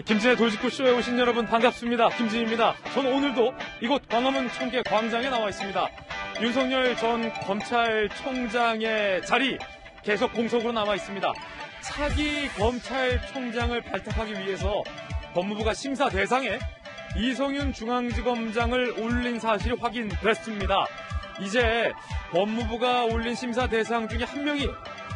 김진의 돌직구쇼에 오신 여러분 반갑습니다. 김진입니다. 저는 오늘도 이곳 광화문 청계 광장에 나와 있습니다. 윤석열 전 검찰총장의 자리 계속 공석으로 남아 있습니다. 차기 검찰총장을 발탁하기 위해서 법무부가 심사 대상에 이성윤 중앙지검장을 올린 사실이 확인됐습니다. 이제 법무부가 올린 심사 대상 중에 한 명이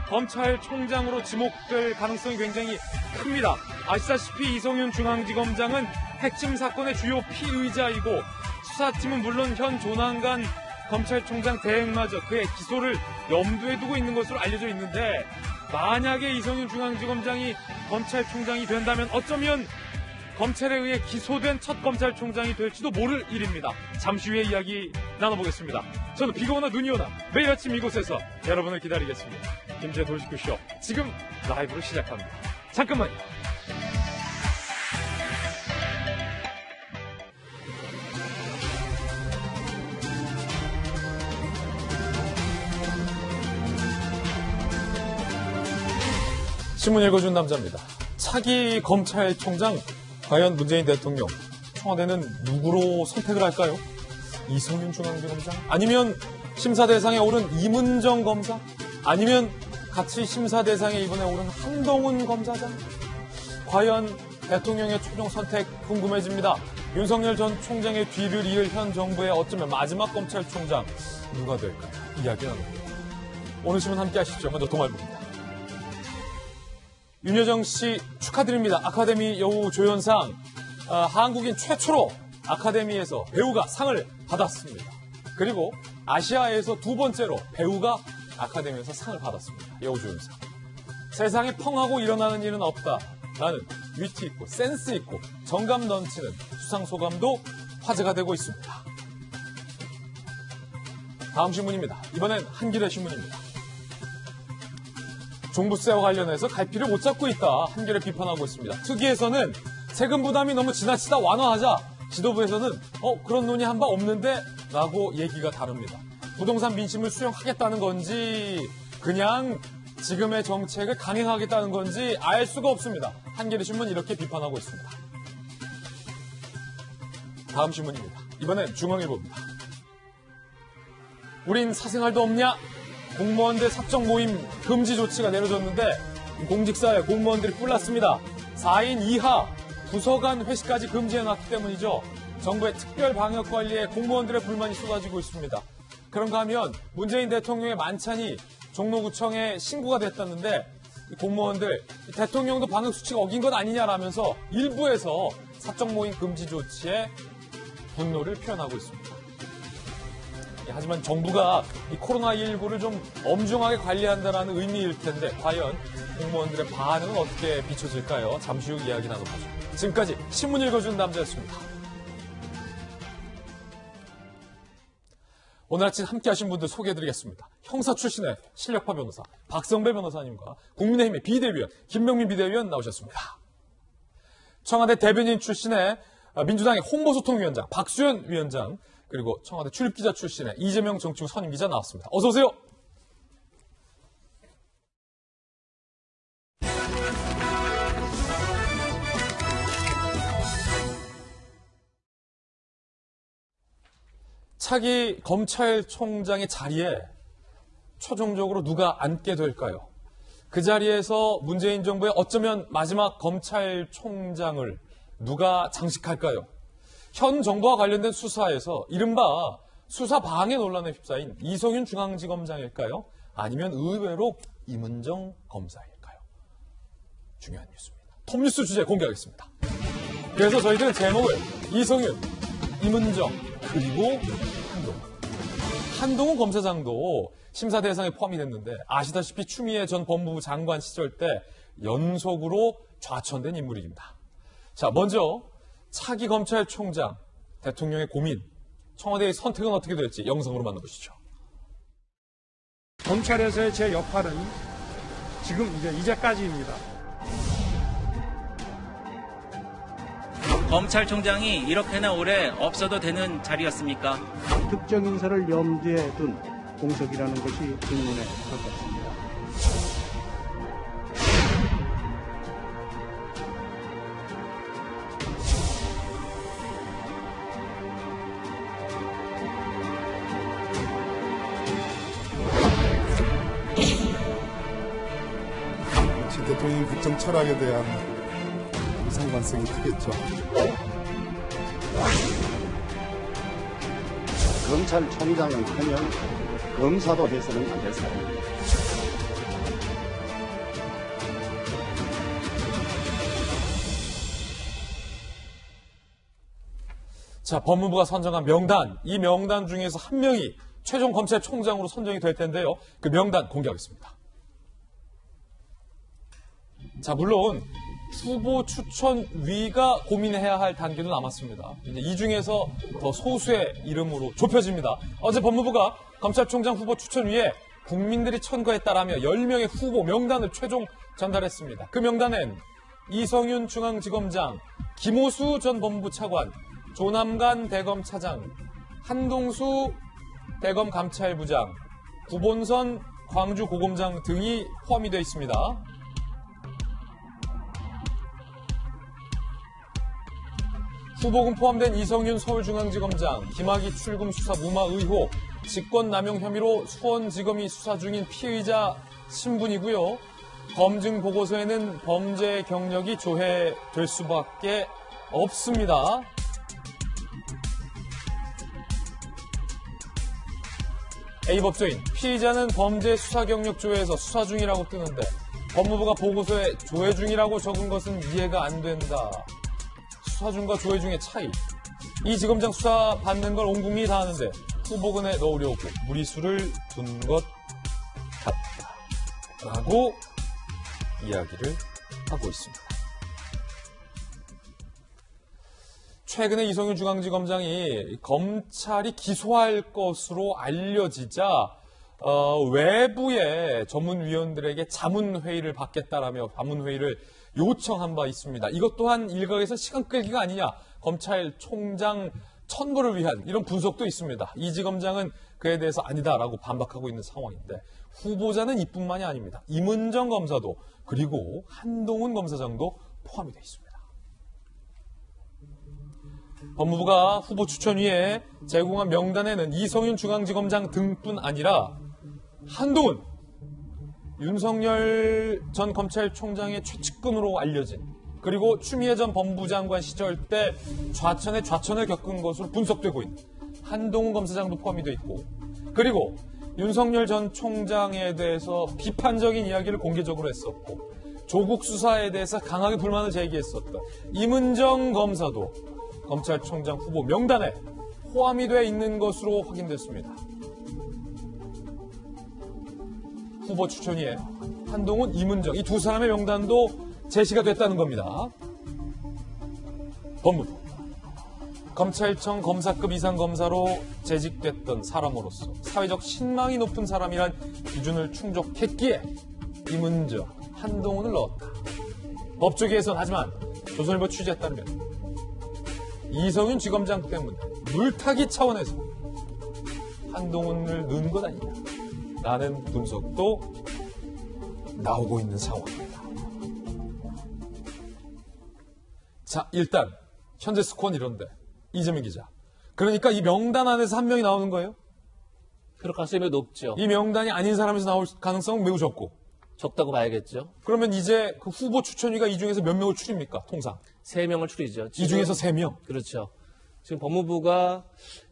검찰총장으로 지목될 가능성이 굉장히 큽니다. 아시다시피 이성윤 중앙지검장은 핵심 사건의 주요 피의자이고 수사팀은 물론 현 조난간 검찰총장 대행마저 그의 기소를 염두에 두고 있는 것으로 알려져 있는데, 만약에 이성윤 중앙지검장이 검찰총장이 된다면 어쩌면 검찰에 의해 기소된 첫 검찰총장이 될지도 모를 일입니다. 잠시 후에 이야기 나눠보겠습니다. 저는 비가 오나 눈이 오나 매일 아침 이곳에서 여러분을 기다리겠습니다. 김제 돌직구쇼 지금 라이브로 시작합니다. 잠깐만요. 신문 읽어준 남자입니다. 차기 검찰총장, 과연 문재인 대통령, 청와대는 누구로 선택을 할까요? 이성윤 중앙지검장? 아니면 심사 대상에 오른 이문정 검사? 아니면 같이 심사 대상에 이번에 오른 한동훈 검사장? 과연 대통령의 최종 선택 궁금해집니다. 윤석열 전 총장의 뒤를 이을 현 정부의 어쩌면 마지막 검찰총장 누가 될까요? 이야기 나눕니다. 오늘 신문 함께 하시죠. 먼저 동아일보입니다. 윤여정 씨 축하드립니다. 아카데미 여우 조연상, 한국인 최초로 아카데미에서 배우가 상을 받았습니다. 그리고 아시아에서 두 번째로 배우가 아카데미에서 상을 받았습니다. 여우 조연상. 세상에 펑하고 일어나는 일은 없다라는 위트 있고 센스 있고 정감 넘치는 수상 소감도 화제가 되고 있습니다. 다음 신문입니다. 이번엔 한겨레 신문입니다. 종부세와 관련해서 갈피를 못 잡고 있다, 한겨레 비판하고 있습니다. 특위에서는 세금 부담이 너무 지나치다 완화하자, 지도부에서는 그런 논의 한 바 없는데 라고 얘기가 다릅니다. 부동산 민심을 수용하겠다는 건지 그냥 지금의 정책을 강행하겠다는 건지 알 수가 없습니다. 한겨레 신문 이렇게 비판하고 있습니다. 다음 신문입니다. 이번엔 중앙일보입니다. 우린 사생활도 없냐? 공무원들 사적 모임 금지 조치가 내려졌는데 공직사회 공무원들이 뿔났습니다. 4인 이하 부서 간 회식까지 금지해놨기 때문이죠. 정부의 특별 방역 관리에 공무원들의 불만이 쏟아지고 있습니다. 그런가 하면 문재인 대통령의 만찬이 종로구청에 신고가 됐다는데 공무원들 대통령도 방역 수칙 어긴 것 아니냐라면서 일부에서 사적 모임 금지 조치에 분노를 표현하고 있습니다. 하지만 정부가 이 코로나19를 좀 엄중하게 관리한다는 의미일 텐데 과연 공무원들의 반응은 어떻게 비춰질까요? 잠시 후 이야기 나눠보죠. 지금까지 신문 읽어준 남자였습니다. 오늘 아침 함께하신 분들 소개해드리겠습니다. 형사 출신의 실력파 변호사 박성배 변호사님과 국민의힘의 비대위원 김병민 비대위원 나오셨습니다. 청와대 대변인 출신의 민주당의 홍보소통위원장 박수현 위원장, 그리고 청와대 출입기자 출신의 이재명 정치부 선임기자 나왔습니다. 어서 오세요. 차기 검찰총장의 자리에 최종적으로 누가 앉게 될까요? 그 자리에서 문재인 정부의 어쩌면 마지막 검찰총장을 누가 장식할까요? 현 정부와 관련된 수사에서 이른바 수사 방해 논란에 휩싸인 이성윤 중앙지검장일까요? 아니면 의외로 이문정 검사일까요? 중요한 뉴스입니다. 톱뉴스 주제 공개하겠습니다. 그래서 저희들은 제목을 이성윤, 이문정, 그리고 한동훈 검사장도 심사 대상에 포함이 됐는데 아시다시피 추미애 전 법무부 장관 시절 때 연속으로 좌천된 인물입니다. 자, 먼저 차기 검찰총장, 대통령의 고민, 청와대의 선택은 어떻게 될지 영상으로 만나보시죠. 검찰에서의 제 역할은 지금 이제까지입니다. 검찰총장이 이렇게나 오래 없어도 되는 자리였습니까? 특정 인사를 염두에 둔 공석이라는 것이 질문에 가깝습니다. 대통령 국정 철학에 대한 상관성이 크겠죠. 검찰총장은커녕 검사도 해서는 안 될 사람입니다. 자, 법무부가 선정한 명단, 이 명단 중에서 한 명이 최종 검찰총장으로 선정이 될 텐데요. 그 명단 공개하겠습니다. 자, 물론 후보 추천위가 고민해야 할 단계도 남았습니다. 이제 이 중에서 더 소수의 이름으로 좁혀집니다. 어제 법무부가 검찰총장 후보 추천위에 국민들이 천거했다라며 10명의 후보 명단을 최종 전달했습니다. 그 명단엔 이성윤 중앙지검장, 김호수 전 법무부 차관, 조남관 대검차장, 한동수 대검감찰부장, 구본선 광주고검장 등이 포함이 되어 있습니다. 후보군 포함된 이성윤 서울중앙지검장, 김학의 출금 수사 무마 의혹, 직권남용 혐의로 수원지검이 수사 중인 피의자 신분이고요. 검증 보고서에는 범죄 경력이 조회될 수밖에 없습니다. A법조인, 피의자는 범죄 수사 경력 조회에서 수사 중이라고 뜨는데 법무부가 보고서에 조회 중이라고 적은 것은 이해가 안 된다. 수사 중과 조회 중의 차이. 이 지검장 수사 받는 걸 온 국민이 다 아는데 후보군에 넣으려고 무리수를 둔 것 같다. 라고 이야기를 하고 있습니다. 최근에 이성윤 중앙지검장이 검찰이 기소할 것으로 알려지자 외부의 전문위원들에게 자문회의를 받겠다라며 자문회의를 요청한 바 있습니다. 이것 또한 일각에서 시간 끌기가 아니냐, 검찰총장 천거를 위한 이런 분석도 있습니다. 이 지검장은 그에 대해서 아니다라고 반박하고 있는 상황인데 후보자는 이뿐만이 아닙니다. 임은정 검사도 그리고 한동훈 검사장도 포함이 되어 있습니다. 법무부가 후보 추천위에 제공한 명단에는 이성윤 중앙지검장 등뿐 아니라 한동훈, 윤석열 전 검찰총장의 최측근으로 알려진, 그리고 추미애 전 법무부장관 시절 때 좌천에 좌천을 겪은 것으로 분석되고 있는 한동훈 검사장도 포함이 되어 있고, 그리고 윤석열 전 총장에 대해서 비판적인 이야기를 공개적으로 했었고 조국 수사에 대해서 강하게 불만을 제기했었던 임은정 검사도 검찰총장 후보 명단에 포함이 되어 있는 것으로 확인됐습니다. 후보 추천위에 한동훈, 임은정 이 두 사람의 명단도 제시가 됐다는 겁니다. 법무부 검찰청 검사급 이상 검사로 재직됐던 사람으로서 사회적 신망이 높은 사람이란 기준을 충족했기에 임은정, 한동훈을 넣었다. 법조계에선 하지만 조선일보 취재에 따르면 이성윤 지검장 때문에 물타기 차원에서 한동훈을 넣은 것 아니냐라는 분석도 나오고 있는 상황입니다. 자, 일단 현재 스코어는 이런데 이재민 기자, 그러니까 이 명단 안에서 한 명이 나오는 거예요? 그럴 가능성이 매우 높죠. 이 명단이 아닌 사람에서 나올 가능성은 매우 적고. 적다고 봐야겠죠. 그러면 이제 그 후보 추천위가 이 중에서 몇 명을 추립니까? 통상 3명을 추리죠. 이 중에서 3명. 그렇죠. 지금 법무부가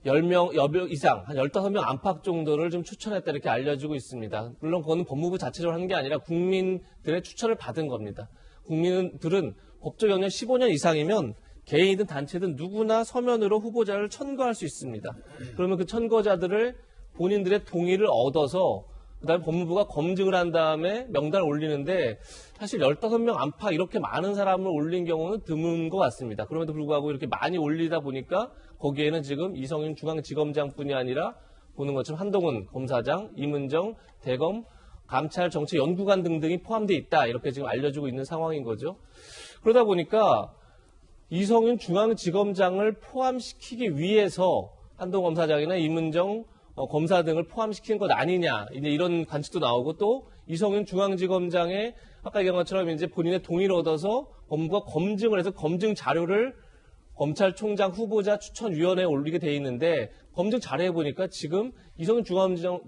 10명, 여명 이상, 한 15명 안팎 정도를 좀 추천했다 이렇게 알려지고 있습니다. 물론 그거는 법무부 자체적으로 하는 게 아니라 국민들의 추천을 받은 겁니다. 국민들은 법조 경력 15년 이상이면 개인이든 단체든 누구나 서면으로 후보자를 천거할 수 있습니다. 그러면 그 천거자들을 본인들의 동의를 얻어서 그다음에 법무부가 검증을 한 다음에 명단을 올리는데 사실 15명 안팎 이렇게 많은 사람을 올린 경우는 드문 것 같습니다. 그럼에도 불구하고 이렇게 많이 올리다 보니까 거기에는 지금 이성윤 중앙지검장뿐이 아니라 보는 것처럼 한동훈 검사장, 임은정 대검, 감찰정책연구관 등등이 포함되어 있다. 이렇게 지금 알려지고 있는 상황인 거죠. 그러다 보니까 이성윤 중앙지검장을 포함시키기 위해서 한동훈 검사장이나 임은정 검사 등을 포함시킨 것 아니냐, 이제 이런 관측도 나오고, 또 이성윤 중앙지검장의 아까 얘기한 것처럼 이제 본인의 동의를 얻어서 법무부가 검증을 해서 검증 자료를 검찰총장 후보자 추천위원회에 올리게 돼 있는데, 검증 자료에 보니까 지금 이성윤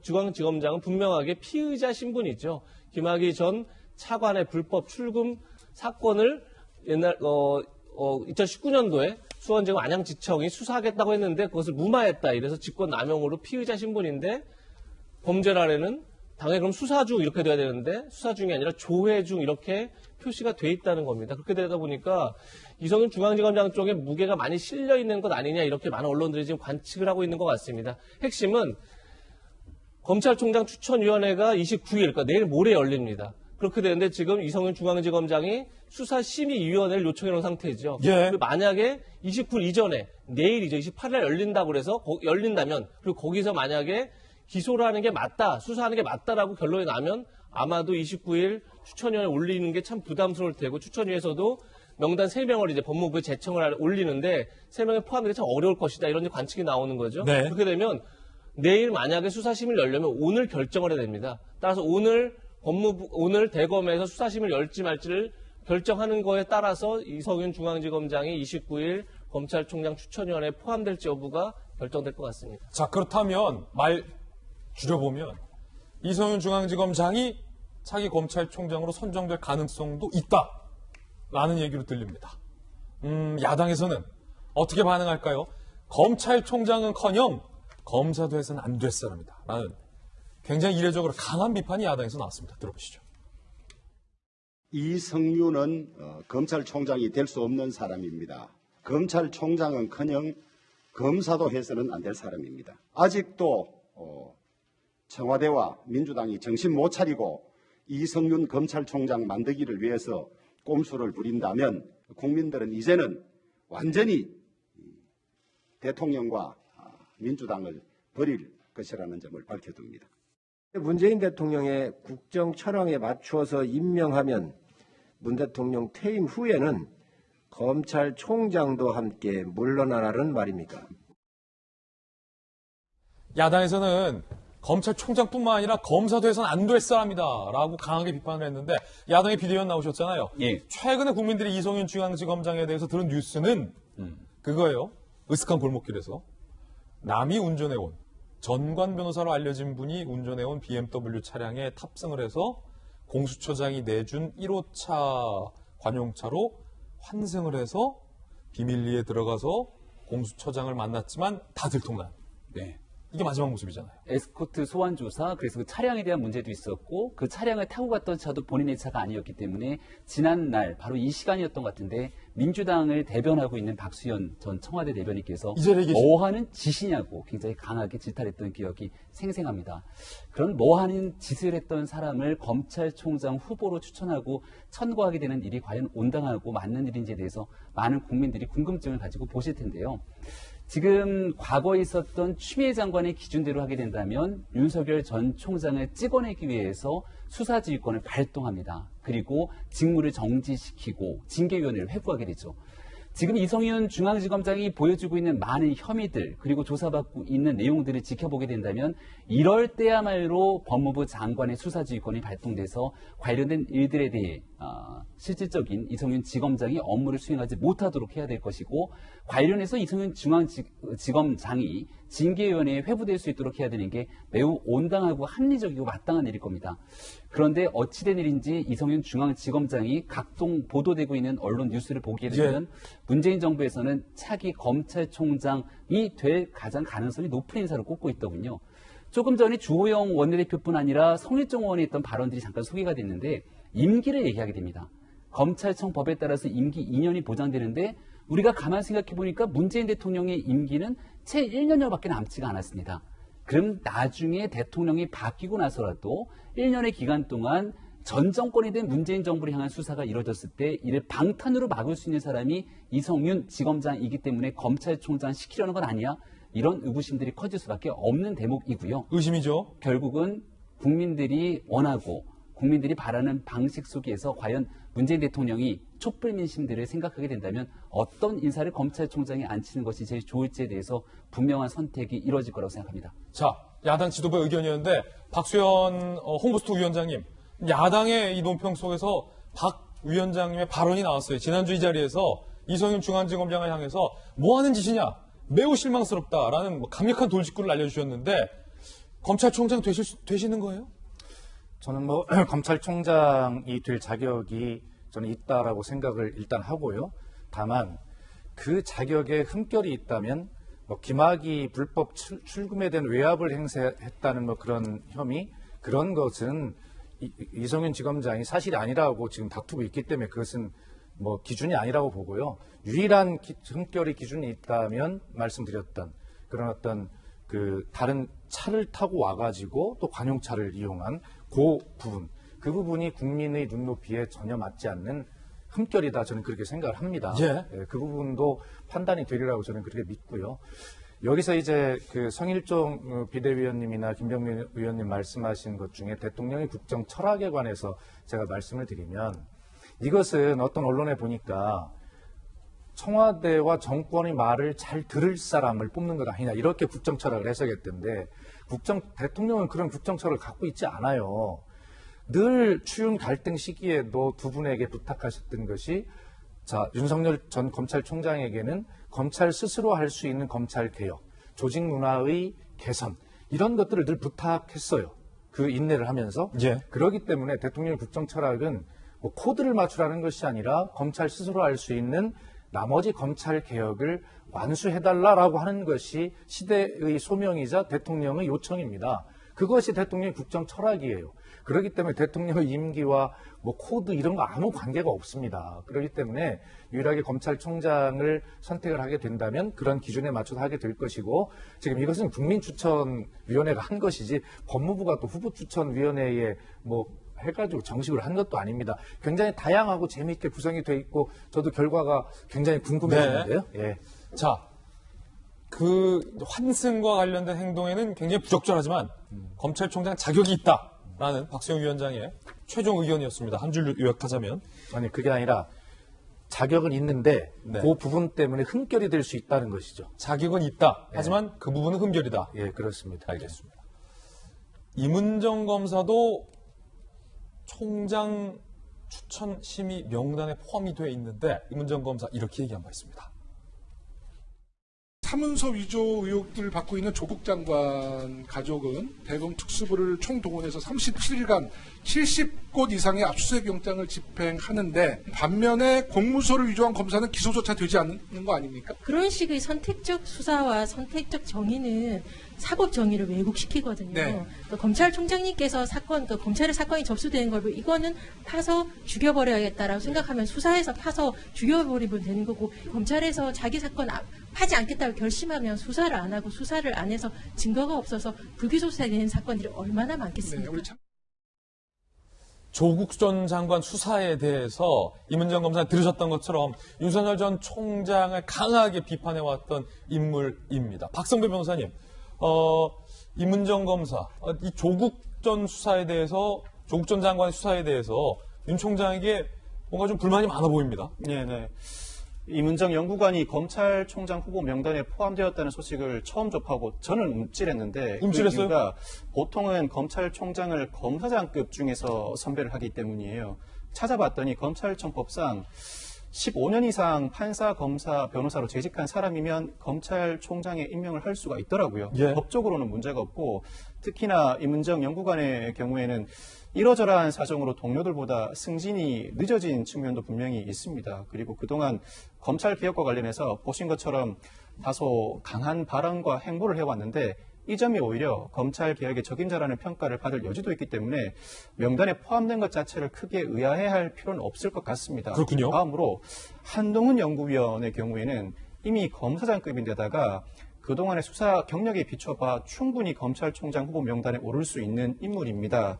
중앙지검장은 분명하게 피의자 신분이죠. 김학의 전 차관의 불법 출금 사건을 2019년도에 수원지검 안양지청이 수사하겠다고 했는데 그것을 무마했다. 이래서 직권남용으로 피의자 신분인데 범죄란에는 당연히 그럼 수사 중 이렇게 돼야 되는데 수사 중이 아니라 조회 중 이렇게 표시가 돼 있다는 겁니다. 그렇게 되다 보니까 이성윤 중앙지검장 쪽에 무게가 많이 실려 있는 것 아니냐 이렇게 많은 언론들이 지금 관측을 하고 있는 것 같습니다. 핵심은 검찰총장 추천위원회가 29일, 그러니까 내일 모레 열립니다. 그렇게 되는데 지금 이성윤 중앙지검장이 수사심의위원회를 요청해 놓은 상태죠. 예. 만약에 29일 이전에 내일이죠. 28일 열린다고 그래서 열린다면 그리고 거기서 만약에 기소를 하는 게 맞다, 수사하는 게 맞다라고 결론이 나면 아마도 29일 추천위원회 올리는 게 참 부담스러울 테고 추천위에서도 명단 3명을 이제 법무부에 제청을 올리는데 3명에 포함되기 참 어려울 것이다. 이런 관측이 나오는 거죠. 네. 그렇게 되면 내일 만약에 수사심의를 열려면 오늘 결정을 해야 됩니다. 따라서 오늘 대검에서 수사심을 열지 말지를 결정하는 거에 따라서 이성윤 중앙지검장이 29일 검찰총장 추천위원회에 포함될지 여부가 결정될 것 같습니다. 자, 그렇다면 말 줄여보면 이성윤 중앙지검장이 차기 검찰총장으로 선정될 가능성도 있다라는 얘기로 들립니다. 야당에서는 어떻게 반응할까요? 검찰총장은커녕 검사도 해서는 안 될 사람이다 라는 굉장히 이례적으로 강한 비판이 야당에서 나왔습니다. 들어보시죠. 이성윤은 검찰총장이 될 수 없는 사람입니다. 검찰총장은커녕 검사도 해서는 안 될 사람입니다. 아직도 청와대와 민주당이 정신 못 차리고 이성윤 검찰총장 만들기를 위해서 꼼수를 부린다면 국민들은 이제는 완전히 대통령과 민주당을 버릴 것이라는 점을 밝혀둡니다. 문재인 대통령의 국정 철학에 맞추어서 임명하면 문 대통령 퇴임 후에는 검찰총장도 함께 물러나라는 말입니까? 야당에서는 검찰총장뿐만 아니라 검사도 해서는 안 될 사람이다 라고 강하게 비판을 했는데 야당의 비대위원 나오셨잖아요. 예. 최근에 국민들이 이성윤 중앙지검장에 대해서 들은 뉴스는 그거예요. 으슥한 골목길에서 남이 운전해온 전관 변호사로 알려진 분이 운전해온 BMW 차량에 탑승을 해서 공수처장이 내준 1호차 관용차로 환승을 해서 비밀리에 들어가서 공수처장을 만났지만 다 들통난. 네. 이게 마지막 모습이잖아요. 에스코트 소환 조사, 그래서 그 차량에 대한 문제도 있었고 그 차량을 타고 갔던 차도 본인의 차가 아니었기 때문에 지난날 바로 이 시간이었던 것 같은데 민주당을 대변하고 있는 박수현 전 청와대 대변인께서 이 자리에 계신 뭐 하는 짓이냐고 굉장히 강하게 질타했던 기억이 생생합니다. 그런 뭐 하는 짓을 했던 사람을 검찰총장 후보로 추천하고 천거하게 되는 일이 과연 온당하고 맞는 일인지에 대해서 많은 국민들이 궁금증을 가지고 보실 텐데요. 지금 과거에 있었던 추미애 장관의 기준대로 하게 된다면 윤석열 전 총장을 찍어내기 위해서 수사지휘권을 발동합니다. 그리고 직무를 정지시키고 징계위원회를 회부하게 되죠. 지금 이성윤 중앙지검장이 보여주고 있는 많은 혐의들 그리고 조사받고 있는 내용들을 지켜보게 된다면 이럴 때야말로 법무부 장관의 수사지휘권이 발동돼서 관련된 일들에 대해 실질적인 이성윤 지검장이 업무를 수행하지 못하도록 해야 될 것이고 관련해서 이성윤 중앙지검장이 징계위원회에 회부될 수 있도록 해야 되는 게 매우 온당하고 합리적이고 마땅한 일일 겁니다. 그런데 어찌된 일인지 이성윤 중앙지검장이 각종 보도되고 있는 언론 뉴스를 보게 되면 문재인 정부에서는 차기 검찰총장이 될 가장 가능성이 높은 인사를 꼽고 있더군요. 조금 전에 주호영 원내대표뿐 아니라 성일종 의원이 했던 발언들이 잠깐 소개가 됐는데 임기를 얘기하게 됩니다. 검찰청 법에 따라서 임기 2년이 보장되는데 우리가 가만 생각해 보니까 문재인 대통령의 임기는 채 1년여밖에 남지가 않았습니다. 그럼 나중에 대통령이 바뀌고 나서라도 1년의 기간 동안 전 정권이 된 문재인 정부를 향한 수사가 이루어졌을 때 이를 방탄으로 막을 수 있는 사람이 이성윤 지검장이기 때문에 검찰총장 시키려는 건 아니야? 이런 의구심들이 커질 수밖에 없는 대목이고요. 의심이죠. 결국은 국민들이 원하고 국민들이 바라는 방식 속에서 과연 문재인 대통령이 촛불 민심들을 생각하게 된다면 어떤 인사를 검찰총장에 앉히는 것이 제일 좋을지에 대해서 분명한 선택이 이루어질 거라고 생각합니다. 자, 야당 지도부의 의견이었는데 박수현 홍보수토 위원장님, 야당의 이 논평 속에서 박 위원장님의 발언이 나왔어요. 지난주 이 자리에서 이성윤 중앙지검장을 향해서 뭐 하는 짓이냐, 매우 실망스럽다라는 강력한 돌직구를 날려주셨는데 검찰총장 되시는 거예요? 저는 뭐 검찰총장이 될 자격이 저는 있다라고 생각을 일단 하고요. 다만 그 자격에 흠결이 있다면 뭐 김학의 불법 출금에 대한 외압을 행사했다는 뭐 그런 혐의, 그런 것은 이성윤 지검장이 사실이 아니라고 지금 다투고 있기 때문에 그것은 뭐 기준이 아니라고 보고요. 유일한 흠결이 기준이 있다면 말씀드렸던 그런 어떤 그 다른 차를 타고 와가지고 또 관용차를 이용한 그 부분, 그 부분이 국민의 눈높이에 전혀 맞지 않는 흠결이다, 저는 그렇게 생각을 합니다. 예. 그 부분도 판단이 되리라고 저는 그렇게 믿고요. 여기서 이제 그 성일종 비대위원님이나 김병민 의원님 말씀하신 것 중에 대통령의 국정 철학에 관해서 제가 말씀을 드리면, 이것은 어떤 언론에 보니까 청와대와 정권의 말을 잘 들을 사람을 뽑는 것 아니냐, 이렇게 국정 철학을 해석했던데, 대통령은 그런 국정 철학을 갖고 있지 않아요. 늘 추운 갈등 시기에도 두 분에게 부탁하셨던 것이, 자, 윤석열 전 검찰총장에게는 검찰 스스로 할 수 있는 검찰 개혁, 조직 문화의 개선, 이런 것들을 늘 부탁했어요. 그 인내를 하면서. 예. 그렇기 때문에 대통령의 국정 철학은 뭐 코드를 맞추라는 것이 아니라 검찰 스스로 할 수 있는 나머지 검찰 개혁을 완수해달라라고 하는 것이 시대의 소명이자 대통령의 요청입니다. 그것이 대통령의 국정 철학이에요. 그렇기 때문에 대통령의 임기와 뭐 코드 이런 거 아무 관계가 없습니다. 그렇기 때문에 유일하게 검찰총장을 선택을 하게 된다면 그런 기준에 맞춰서 하게 될 것이고, 지금 이것은 국민추천위원회가 한 것이지 법무부가 또 후보추천위원회에 뭐 해가지고 정식으로 한 것도 아닙니다. 굉장히 다양하고 재미있게 구성이 돼 있고 저도 결과가 굉장히 궁금했는데요. 네. 예. 자, 그 환승과 관련된 행동에는 굉장히 부적절하지만 검찰총장 자격이 있다라는 박수영 위원장의 최종 의견이었습니다. 한 줄 요약하자면. 아니, 그게 아니라 자격은 있는데 네. 그 부분 때문에 흠결이 될 수 있다는 것이죠. 자격은 있다. 하지만 그 부분은 흠결이다. 예, 그렇습니다. 알겠습니다. 임은정 검사도 총장 추천 심의 명단에 포함이 되어 있는데 임은정 검사 이렇게 얘기한 바 있습니다. 사문서 위조 의혹들을 받고 있는 조국 장관 가족은 대검 특수부를 총동원해서 37일간 70곳 이상의 압수수색 영장을 집행하는데, 반면에 공무소를 위조한 검사는 기소조차 되지 않는 거 아닙니까? 그런 식의 선택적 수사와 선택적 정의는 사법 정의를 왜곡시키거든요. 네. 또 검찰총장님께서 검찰의 사건이 접수되는 걸 이거는 파서 죽여버려야겠다라고 생각하면 수사해서 파서 죽여버리면 되는 거고, 검찰에서 자기 사건 하지 않겠다고 결심하면 수사를 안 하고 수사를 안 해서 증거가 없어서 불기소되는 사건들이 얼마나 많겠습니까? 우리 조국 전 장관 수사에 대해서 임은정 검사 들으셨던 것처럼 윤석열 전 총장을 강하게 비판해왔던 인물입니다. 박성배 변호사님, 임은정 검사, 이 조국 전 장관의 수사에 대해서 윤 총장에게 뭔가 좀 불만이 많아 보입니다. 네네. 임은정 연구관이 검찰총장 후보 명단에 포함되었다는 소식을 처음 접하고 저는 움찔했는데, 움찔했어요? 그 이유가 보통은 검찰총장을 검사장급 중에서 선별을 하기 때문이에요. 찾아봤더니 검찰청법상 15년 이상 판사, 검사, 변호사로 재직한 사람이면 검찰총장에 임명을 할 수가 있더라고요. 예. 법적으로는 문제가 없고, 특히나 임은정 연구관의 경우에는 이러저러한 사정으로 동료들보다 승진이 늦어진 측면도 분명히 있습니다. 그리고 그동안 검찰 개혁과 관련해서 보신 것처럼 다소 강한 발언과 행보를 해왔는데, 이 점이 오히려 검찰 개혁의 적임자라는 평가를 받을 여지도 있기 때문에 명단에 포함된 것 자체를 크게 의아해할 필요는 없을 것 같습니다. 그렇군요. 다음으로 한동훈 연구위원의 경우에는 이미 검사장급인데다가 그동안의 수사 경력에 비춰봐 충분히 검찰총장 후보 명단에 오를 수 있는 인물입니다.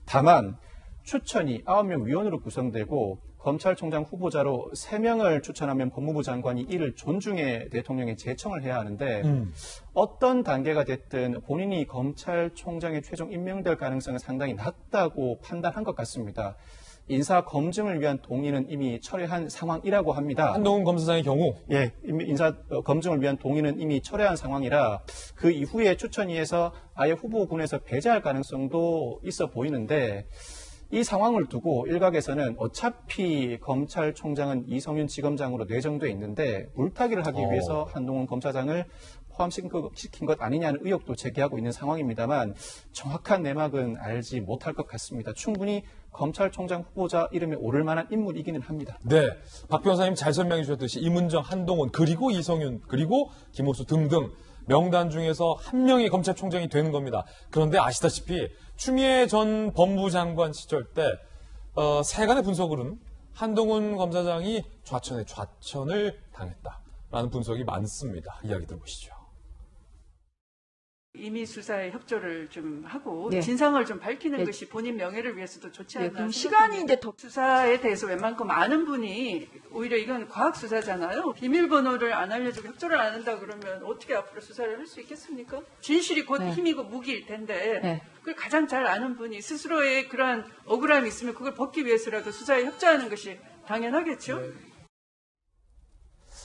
다만 추천이 9명 위원으로 구성되고 검찰총장 후보자로 3명을 추천하면 법무부 장관이 이를 존중해 대통령에 제청을 해야 하는데, 어떤 단계가 됐든 본인이 검찰총장에 최종 임명될 가능성은 상당히 낮다고 판단한 것 같습니다. 인사 검증을 위한 동의는 이미 철회한 상황이라고 합니다. 한동훈 검사장의 경우? 예, 인사 검증을 위한 동의는 이미 철회한 상황이라 그 이후에 추천위에서 아예 후보군에서 배제할 가능성도 있어 보이는데, 이 상황을 두고 일각에서는 어차피 검찰총장은 이성윤 지검장으로 내정돼 있는데 물타기를 하기 위해서 한동훈 검사장을 포함시킨 것 아니냐는 의혹도 제기하고 있는 상황입니다만 정확한 내막은 알지 못할 것 같습니다. 충분히 검찰총장 후보자 이름에 오를 만한 인물이기는 합니다. 네, 박 변호사님 잘 설명해 주셨듯이 이문정, 한동훈, 그리고 이성윤, 그리고 김호수 등등 명단 중에서 한 명이 검찰총장이 되는 겁니다. 그런데 아시다시피 추미애 전 법무장관 시절 때 세간의 분석으로는 한동훈 검사장이 좌천에 좌천을 당했다라는 분석이 많습니다. 이야기 들어보시죠. 이미 수사에 협조를 좀 하고 네. 진상을 좀 밝히는 네. 것이 본인 명예를 위해서도 좋지 네, 않나. 그럼 시간이 이제 더 수사에 대해서 웬만큼 아는 분이 오히려 이건 과학 수사잖아요. 비밀번호를 안 알려주고 협조를 안 한다 그러면 어떻게 앞으로 수사를 할 수 있겠습니까? 진실이 곧 네. 힘이고 무기일 텐데 네. 그걸 가장 잘 아는 분이 스스로의 그러한 억울함이 있으면 그걸 벗기 위해서라도 수사에 협조하는 것이 당연하겠죠. 네.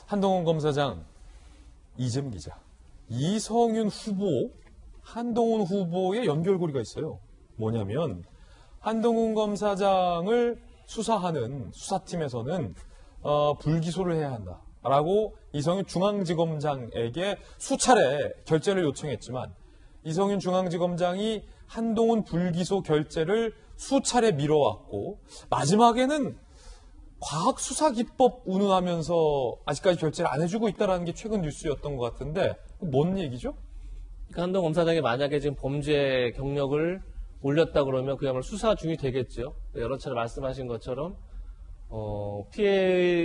한동훈 검사장, 이재명 기자, 이성윤 후보, 한동훈 후보의 연결고리가 있어요. 뭐냐면 한동훈 검사장을 수사하는 수사팀에서는 불기소를 해야 한다라고 이성윤 중앙지검장에게 수차례 결재를 요청했지만 이성윤 중앙지검장이 한동훈 불기소 결재를 수차례 미뤄왔고 마지막에는 과학수사기법 운운하면서 아직까지 결재를 안 해주고 있다는 게 최근 뉴스였던 것 같은데 뭔 얘기죠? 그러니까 한동훈 검사장이 만약에 지금 범죄 경력을 올렸다 그러면 그야말로 수사 중이 되겠죠. 여러 차례 말씀하신 것처럼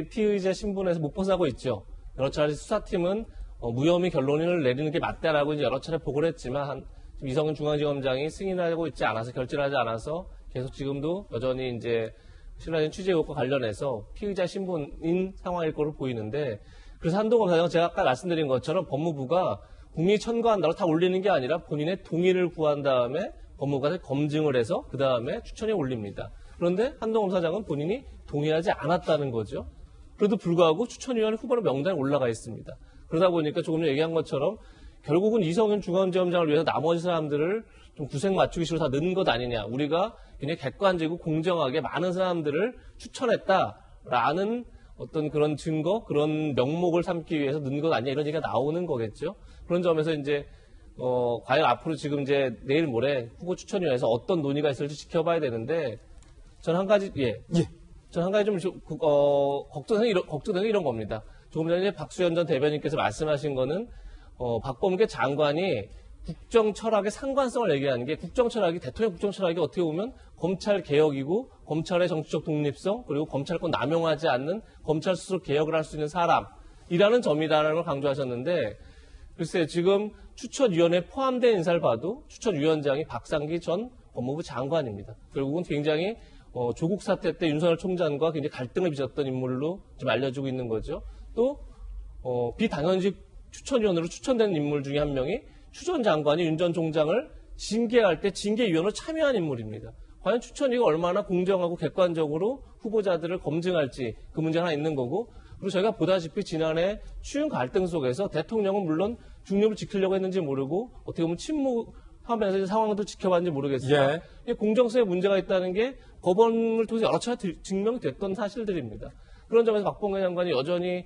피의자 신분에서 못 벗어나고 있죠. 여러 차례 수사팀은 무혐의 결론을 내리는 게 맞다라고 이제 여러 차례 보고를 했지만 지금 이성윤 중앙지검장이 승인하고 있지 않아서 결재를 하지 않아서 계속 지금도 여전히 이제 신라진 취재 의혹과 관련해서 피의자 신분인 상황일 거로 보이는데 그래서 한동훈 검사장은 제가 아까 말씀드린 것처럼 법무부가 국민이 천거한다고 다 올리는 게 아니라 본인의 동의를 구한 다음에 법무부가 검증을 해서 그 다음에 추천에 올립니다. 그런데 한동훈 검사장은 본인이 동의하지 않았다는 거죠. 그래도 불구하고 추천위원회 후보로 명단에 올라가 있습니다. 그러다 보니까 조금 전에 얘기한 것처럼 결국은 이성윤 중앙지검장을 위해서 나머지 사람들을 좀 구색 맞추기 식으로 다 넣은 것 아니냐. 우리가 굉장히 객관적이고 공정하게 많은 사람들을 추천했다라는 어떤 그런 증거, 그런 명목을 삼기 위해서 넣은 것 아니냐 이런 얘기가 나오는 거겠죠. 그런 점에서 이제 과연 앞으로 지금 이제 내일 모레 후보 추천위원회에서 어떤 논의가 있을지 지켜봐야 되는데 전 한 가지 전 한 가지 좀 걱정되는 게 이런 겁니다. 조금 전에 박수현 전 대변인께서 말씀하신 거는 박범계 장관이 국정 철학의 상관성을 얘기하는 게 국정 철학이 대통령 국정 철학이 어떻게 보면 검찰 개혁이고 검찰의 정치적 독립성 그리고 검찰권 남용하지 않는 검찰 스스로 개혁을 할 수 있는 사람이라는 점이다라는 걸 강조하셨는데 글쎄 지금 추천위원회에 포함된 인사를 봐도 추천위원장이 박상기 전 법무부 장관입니다. 결국은 굉장히 조국 사태 때 윤석열 총장과 굉장히 갈등을 빚었던 인물로 좀 알려지고 있는 거죠. 또 비당연직 추천위원으로 추천된 인물 중에 한 명이 추 전 장관이 윤 전 총장을 징계할 때 징계위원으로 참여한 인물입니다. 과연 추천위가 얼마나 공정하고 객관적으로 후보자들을 검증할지 그 문제가 하나 있는 거고 그리고 저희가 보다시피 지난해 추윤 갈등 속에서 대통령은 물론 중립을 지키려고 했는지 모르고 어떻게 보면 침묵하면서 상황도 지켜봤는지 모르겠어요. 예. 공정성에 문제가 있다는 게 법원을 통해서 여러 차례 증명이 됐던 사실들입니다. 그런 점에서 박범계 장관이 여전히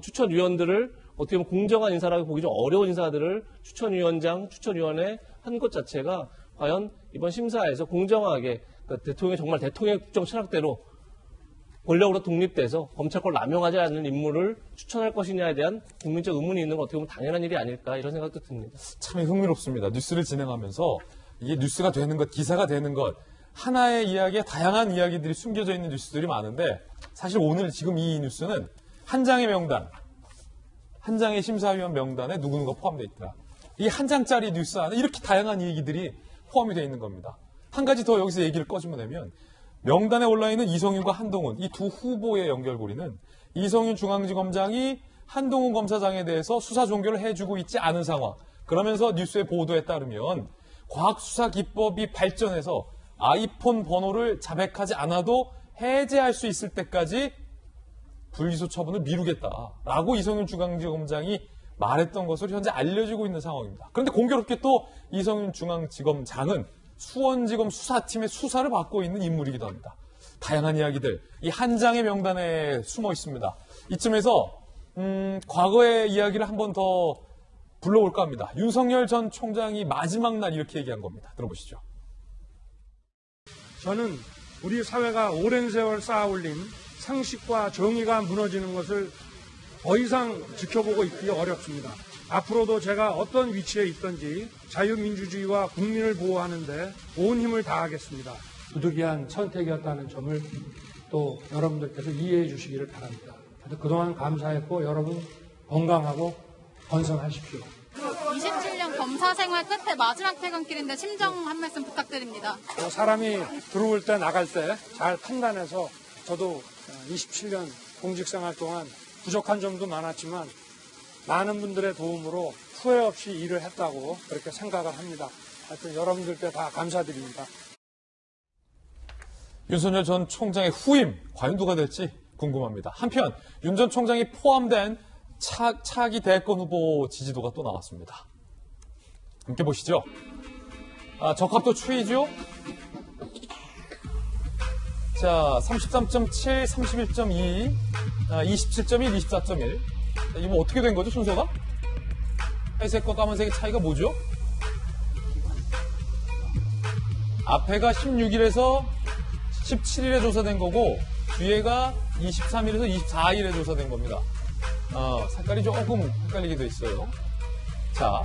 추천위원들을 어떻게 보면 공정한 인사라고 보기 좀 어려운 인사들을 추천위원장, 추천위원회 한 것 자체가 과연 이번 심사에서 공정하게 그러니까 대통령이 정말 대통령의 국정 철학대로 권력으로 독립돼서 검찰권을 남용하지 않는 인물을 추천할 것이냐에 대한 국민적 의문이 있는 건 어떻게 보면 당연한 일이 아닐까 이런 생각도 듭니다. 참 흥미롭습니다. 뉴스를 진행하면서 이게 뉴스가 되는 것, 기사가 되는 것 하나의 이야기에 다양한 이야기들이 숨겨져 있는 뉴스들이 많은데 사실 오늘 지금 이 뉴스는 한 장의 명단, 한 장의 심사위원 명단에 누구누가 포함되어 있더라. 이 한 장짜리 뉴스 안에 이렇게 다양한 얘기들이 포함이 되어 있는 겁니다. 한 가지 더 여기서 얘기를 꺼주면 명단에 올라있는 이성윤과 한동훈 이 두 후보의 연결고리는 이성윤 중앙지검장이 한동훈 검사장에 대해서 수사 종결을 해주고 있지 않은 상황. 그러면서 뉴스의 보도에 따르면 과학수사기법이 발전해서 아이폰 번호를 자백하지 않아도 해제할 수 있을 때까지 불기소 처분을 미루겠다라고 이성윤 중앙지검장이 말했던 것으로 현재 알려지고 있는 상황입니다. 그런데 공교롭게 또 이성윤 중앙지검장은 수원지검 수사팀의 수사를 받고 있는 인물이기도 합니다. 다양한 이야기들 이 한 장의 명단에 숨어 있습니다. 이쯤에서 과거의 이야기를 한 번 더 불러올까 합니다. 윤석열 전 총장이 마지막 날 이렇게 얘기한 겁니다. 들어보시죠. 저는 우리 사회가 오랜 세월 쌓아올린 상식과 정의가 무너지는 것을 더 이상 지켜보고 있기 어렵습니다. 앞으로도 제가 어떤 위치에 있든지 자유민주주의와 국민을 보호하는 데 온 힘을 다하겠습니다. 부득이한 선택이었다는 점을 또 여러분들께서 이해해 주시기를 바랍니다. 그동안 감사했고 여러분 건강하고 번성하십시오. 27년 검사 생활 끝에 마지막 퇴근길인데 심정 한 말씀 부탁드립니다. 사람이 들어올 때 나갈 때 잘 판단해서 저도 27년 공직생활 동안 부족한 점도 많았지만 많은 분들의 도움으로 후회 없이 일을 했다고 그렇게 생각을 합니다. 하여튼 여러분들께 다 감사드립니다. 윤석열 전 총장의 후임 과연 누가 될지 궁금합니다. 한편 윤 전 총장이 포함된 차기 대권 후보 지지도가 또 나왔습니다. 함께 보시죠. 적합도 추이죠. 자, 33.7, 31.2, 27.1, 24.1. 이거 어떻게 된 거죠, 순서가? 회색과 까만색의 차이가 뭐죠? 앞에가 16일에서 17일에 조사된 거고, 뒤에가 23일에서 24일에 조사된 겁니다. 색깔이 조금 헷갈리게 돼 있어요. 자,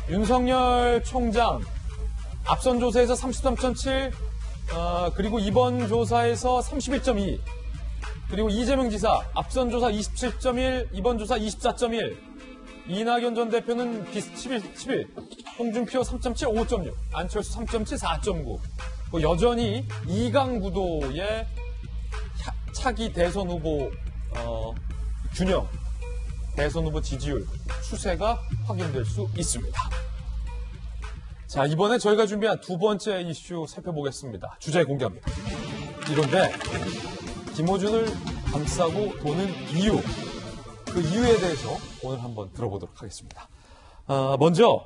윤석열 총장, 앞선 조사에서 33.7, 그리고 이번 조사에서 31.2, 그리고 이재명 지사, 앞선 조사 27.1, 이번 조사 24.1, 이낙연 전 대표는 비슷 11, 홍준표 3.7, 5.6, 안철수 3.7, 4.9. 여전히 2강 구도의 차기 대선 후보 균형, 대선 후보 지지율 추세가 확인될 수 있습니다. 자, 이번에 저희가 준비한 두 번째 이슈 살펴보겠습니다. 주제 공개합니다. 이런데 김어준을 감싸고 도는 이유, 그 이유에 대해서 오늘 한번 들어보도록 하겠습니다. 먼저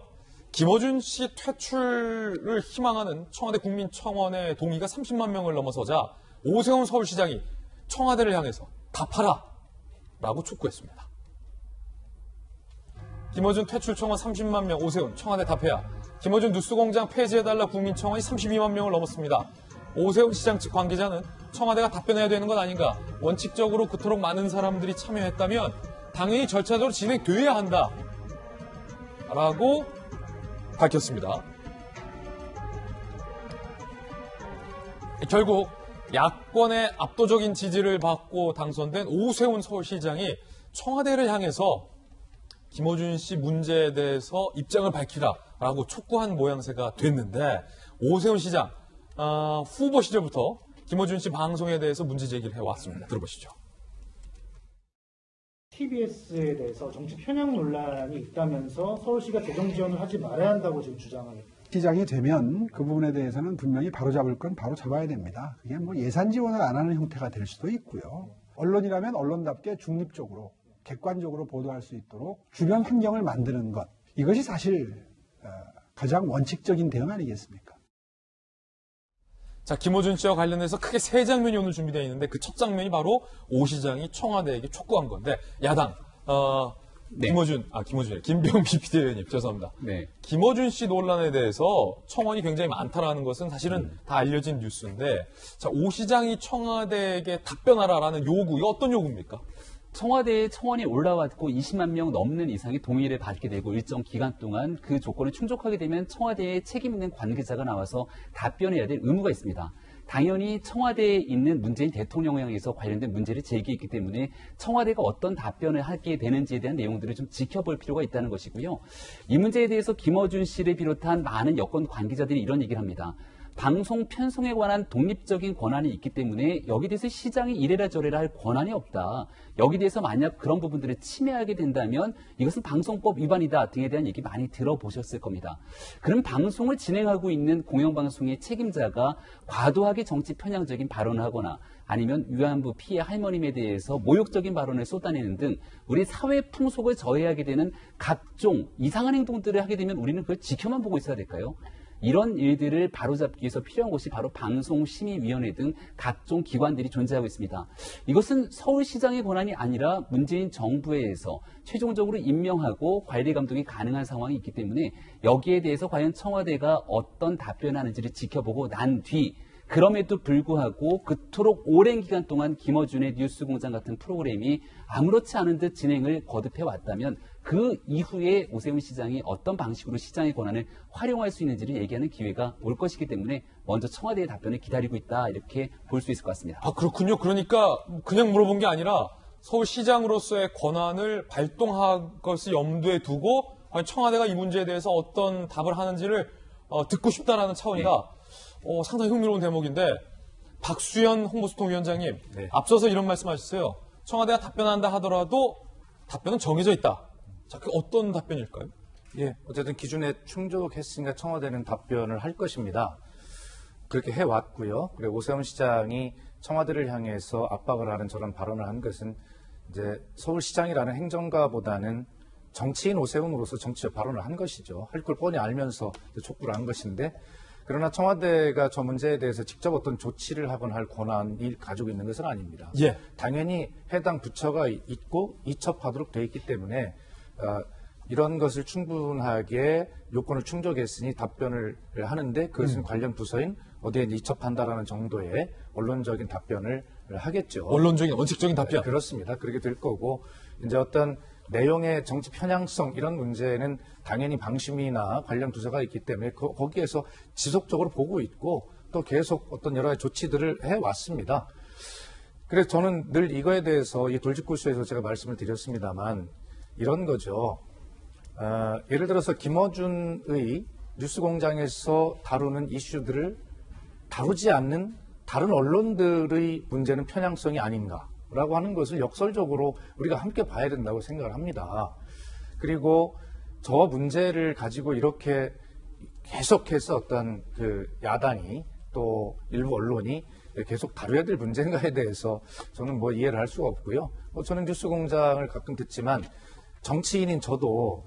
김어준 씨 퇴출을 희망하는 청와대 국민청원의 동의가 30만 명을 넘어서자 오세훈 서울시장이 청와대를 향해서 답하라 라고 촉구했습니다. 김어준 퇴출 청원 30만 명, 오세훈 청와대 답해야. 김어준 뉴스공장 폐지해달라 국민청원이 32만 명을 넘었습니다. 오세훈 시장 측 관계자는 청와대가 답변해야 되는 것 아닌가, 원칙적으로 그토록 많은 사람들이 참여했다면 당연히 절차적으로 진행돼야 한다 라고 밝혔습니다. 결국 야권의 압도적인 지지를 받고 당선된 오세훈 서울시장이 청와대를 향해서 김어준 씨 문제에 대해서 입장을 밝히라라고 촉구한 모양새가 됐는데, 오세훈 시장 후보 시절부터 김어준 씨 방송에 대해서 문제 제기를 해왔습니다. 들어보시죠. TBS에 대해서 정치 편향 논란이 있다면서 서울시가 재정 지원을 하지 말아야 한다고 지금 주장을. 시장이 되면 그 부분에 대해서는 분명히 바로잡을 건 바로 잡아야 됩니다. 그게 뭐 예산 지원을 안 하는 형태가 될 수도 있고요. 언론이라면 언론답게 중립적으로 객관적으로 보도할 수 있도록 주변 환경을 만드는 것, 이것이 사실 가장 원칙적인 대응 아니겠습니까? 자, 김어준 씨와 관련해서 크게 세 장면이 오늘 준비되어 있는데, 그 첫 장면이 바로 오 시장이 청와대에게 촉구한 건데, 야당 네. 김병미 비대위원님, 죄송합니다. 네. 김어준 씨 논란에 대해서 청원이 굉장히 많다라는 것은 사실은 다 알려진 뉴스인데, 자, 오 시장이 청와대에게 답변하라라는 요구, 이거 어떤 요구입니까? 청와대에 청원이 올라왔고 20만 명 넘는 이상의 동의를 받게 되고 일정 기간 동안 그 조건을 충족하게 되면 청와대에 책임 있는 관계자가 나와서 답변해야 될 의무가 있습니다. 당연히 청와대에 있는 문재인 대통령에 의해서 관련된 문제를 제기했기 때문에 청와대가 어떤 답변을 하게 되는지에 대한 내용들을 좀 지켜볼 필요가 있다는 것이고요. 이 문제에 대해서 김어준 씨를 비롯한 많은 여권 관계자들이 이런 얘기를 합니다. 방송 편성에 관한 독립적인 권한이 있기 때문에 여기 대해서 시장이 이래라 저래라 할 권한이 없다. 여기 대해서 만약 그런 부분들을 침해하게 된다면 이것은 방송법 위반이다 등에 대한 얘기 많이 들어보셨을 겁니다. 그럼 방송을 진행하고 있는 공영방송의 책임자가 과도하게 정치 편향적인 발언을 하거나 아니면 위안부 피해 할머님에 대해서 모욕적인 발언을 쏟아내는 등 우리 사회 풍속을 저해하게 되는 각종 이상한 행동들을 하게 되면 우리는 그걸 지켜만 보고 있어야 될까요? 이런 일들을 바로잡기 위해서 필요한 곳이 바로 방송심의위원회 등 각종 기관들이 존재하고 있습니다. 이것은 서울시장의 권한이 아니라 문재인 정부에 의해서 최종적으로 임명하고 관리 감독이 가능한 상황이 있기 때문에 여기에 대해서 과연 청와대가 어떤 답변하는지를 지켜보고 난 뒤 그럼에도 불구하고 그토록 오랜 기간 동안 김어준의 뉴스공장 같은 프로그램이 아무렇지 않은 듯 진행을 거듭해 왔다면 그 이후에 오세훈 시장이 어떤 방식으로 시장의 권한을 활용할 수 있는지를 얘기하는 기회가 올 것이기 때문에 먼저 청와대의 답변을 기다리고 있다 이렇게 볼 수 있을 것 같습니다. 아, 그렇군요. 그러니까 그냥 물어본 게 아니라 서울시장으로서의 권한을 발동할 것을 염두에 두고 과연 청와대가 이 문제에 대해서 어떤 답을 하는지를 듣고 싶다라는 차원이다. 상당히 흥미로운 대목인데 박수현 홍보수통위원장님 앞서서 이런 말씀하셨어요. 청와대가 답변한다 하더라도 답변은 정해져 있다. 자, 그 어떤 답변일까요? 예, 어쨌든 기준에 충족했으니까 청와대는 답변을 할 것입니다. 그렇게 해왔고요. 그리고 오세훈 시장이 청와대를 향해서 압박을 하는 저런 발언을 한 것은 이제 서울시장이라는 행정가보다는 정치인 오세훈으로서 정치적 발언을 한 것이죠. 할 걸 뻔히 알면서 촉구를 한 것인데 그러나 청와대가 저 문제에 대해서 직접 어떤 조치를 하거나 할 권한이 가지고 있는 것은 아닙니다. 예. 당연히 해당 부처가 있고 이첩하도록 되어 있기 때문에 이런 것을 충분하게 요건을 충족했으니 답변을 하는데 그것은 관련 부서인 어디에 이첩한다라는 정도의 언론적인 답변을 하겠죠. 언론적인 원칙적인 답변. 네, 그렇습니다. 그렇게 될 거고 이제 어떤 내용의 정치 편향성 이런 문제는 당연히 방심이나 관련 부서가 있기 때문에 거기에서 지속적으로 보고 있고 또 계속 어떤 여러 가지 조치들을 해왔습니다. 그래서 저는 늘 이거에 대해서 이 돌직구쇼에서 제가 말씀을 드렸습니다만 이런 거죠. 예를 들어서 김어준의 뉴스공장에서 다루는 이슈들을 다루지 않는 다른 언론들의 문제는 편향성이 아닌가라고 하는 것을 역설적으로 우리가 함께 봐야 된다고 생각을 합니다. 그리고 저 문제를 가지고 이렇게 계속해서 어떤 그 야당이 또 일부 언론이 계속 다뤄야 될 문제인가에 대해서 저는 뭐 이해를 할 수가 없고요. 저는 뉴스공장을 가끔 듣지만 정치인인 저도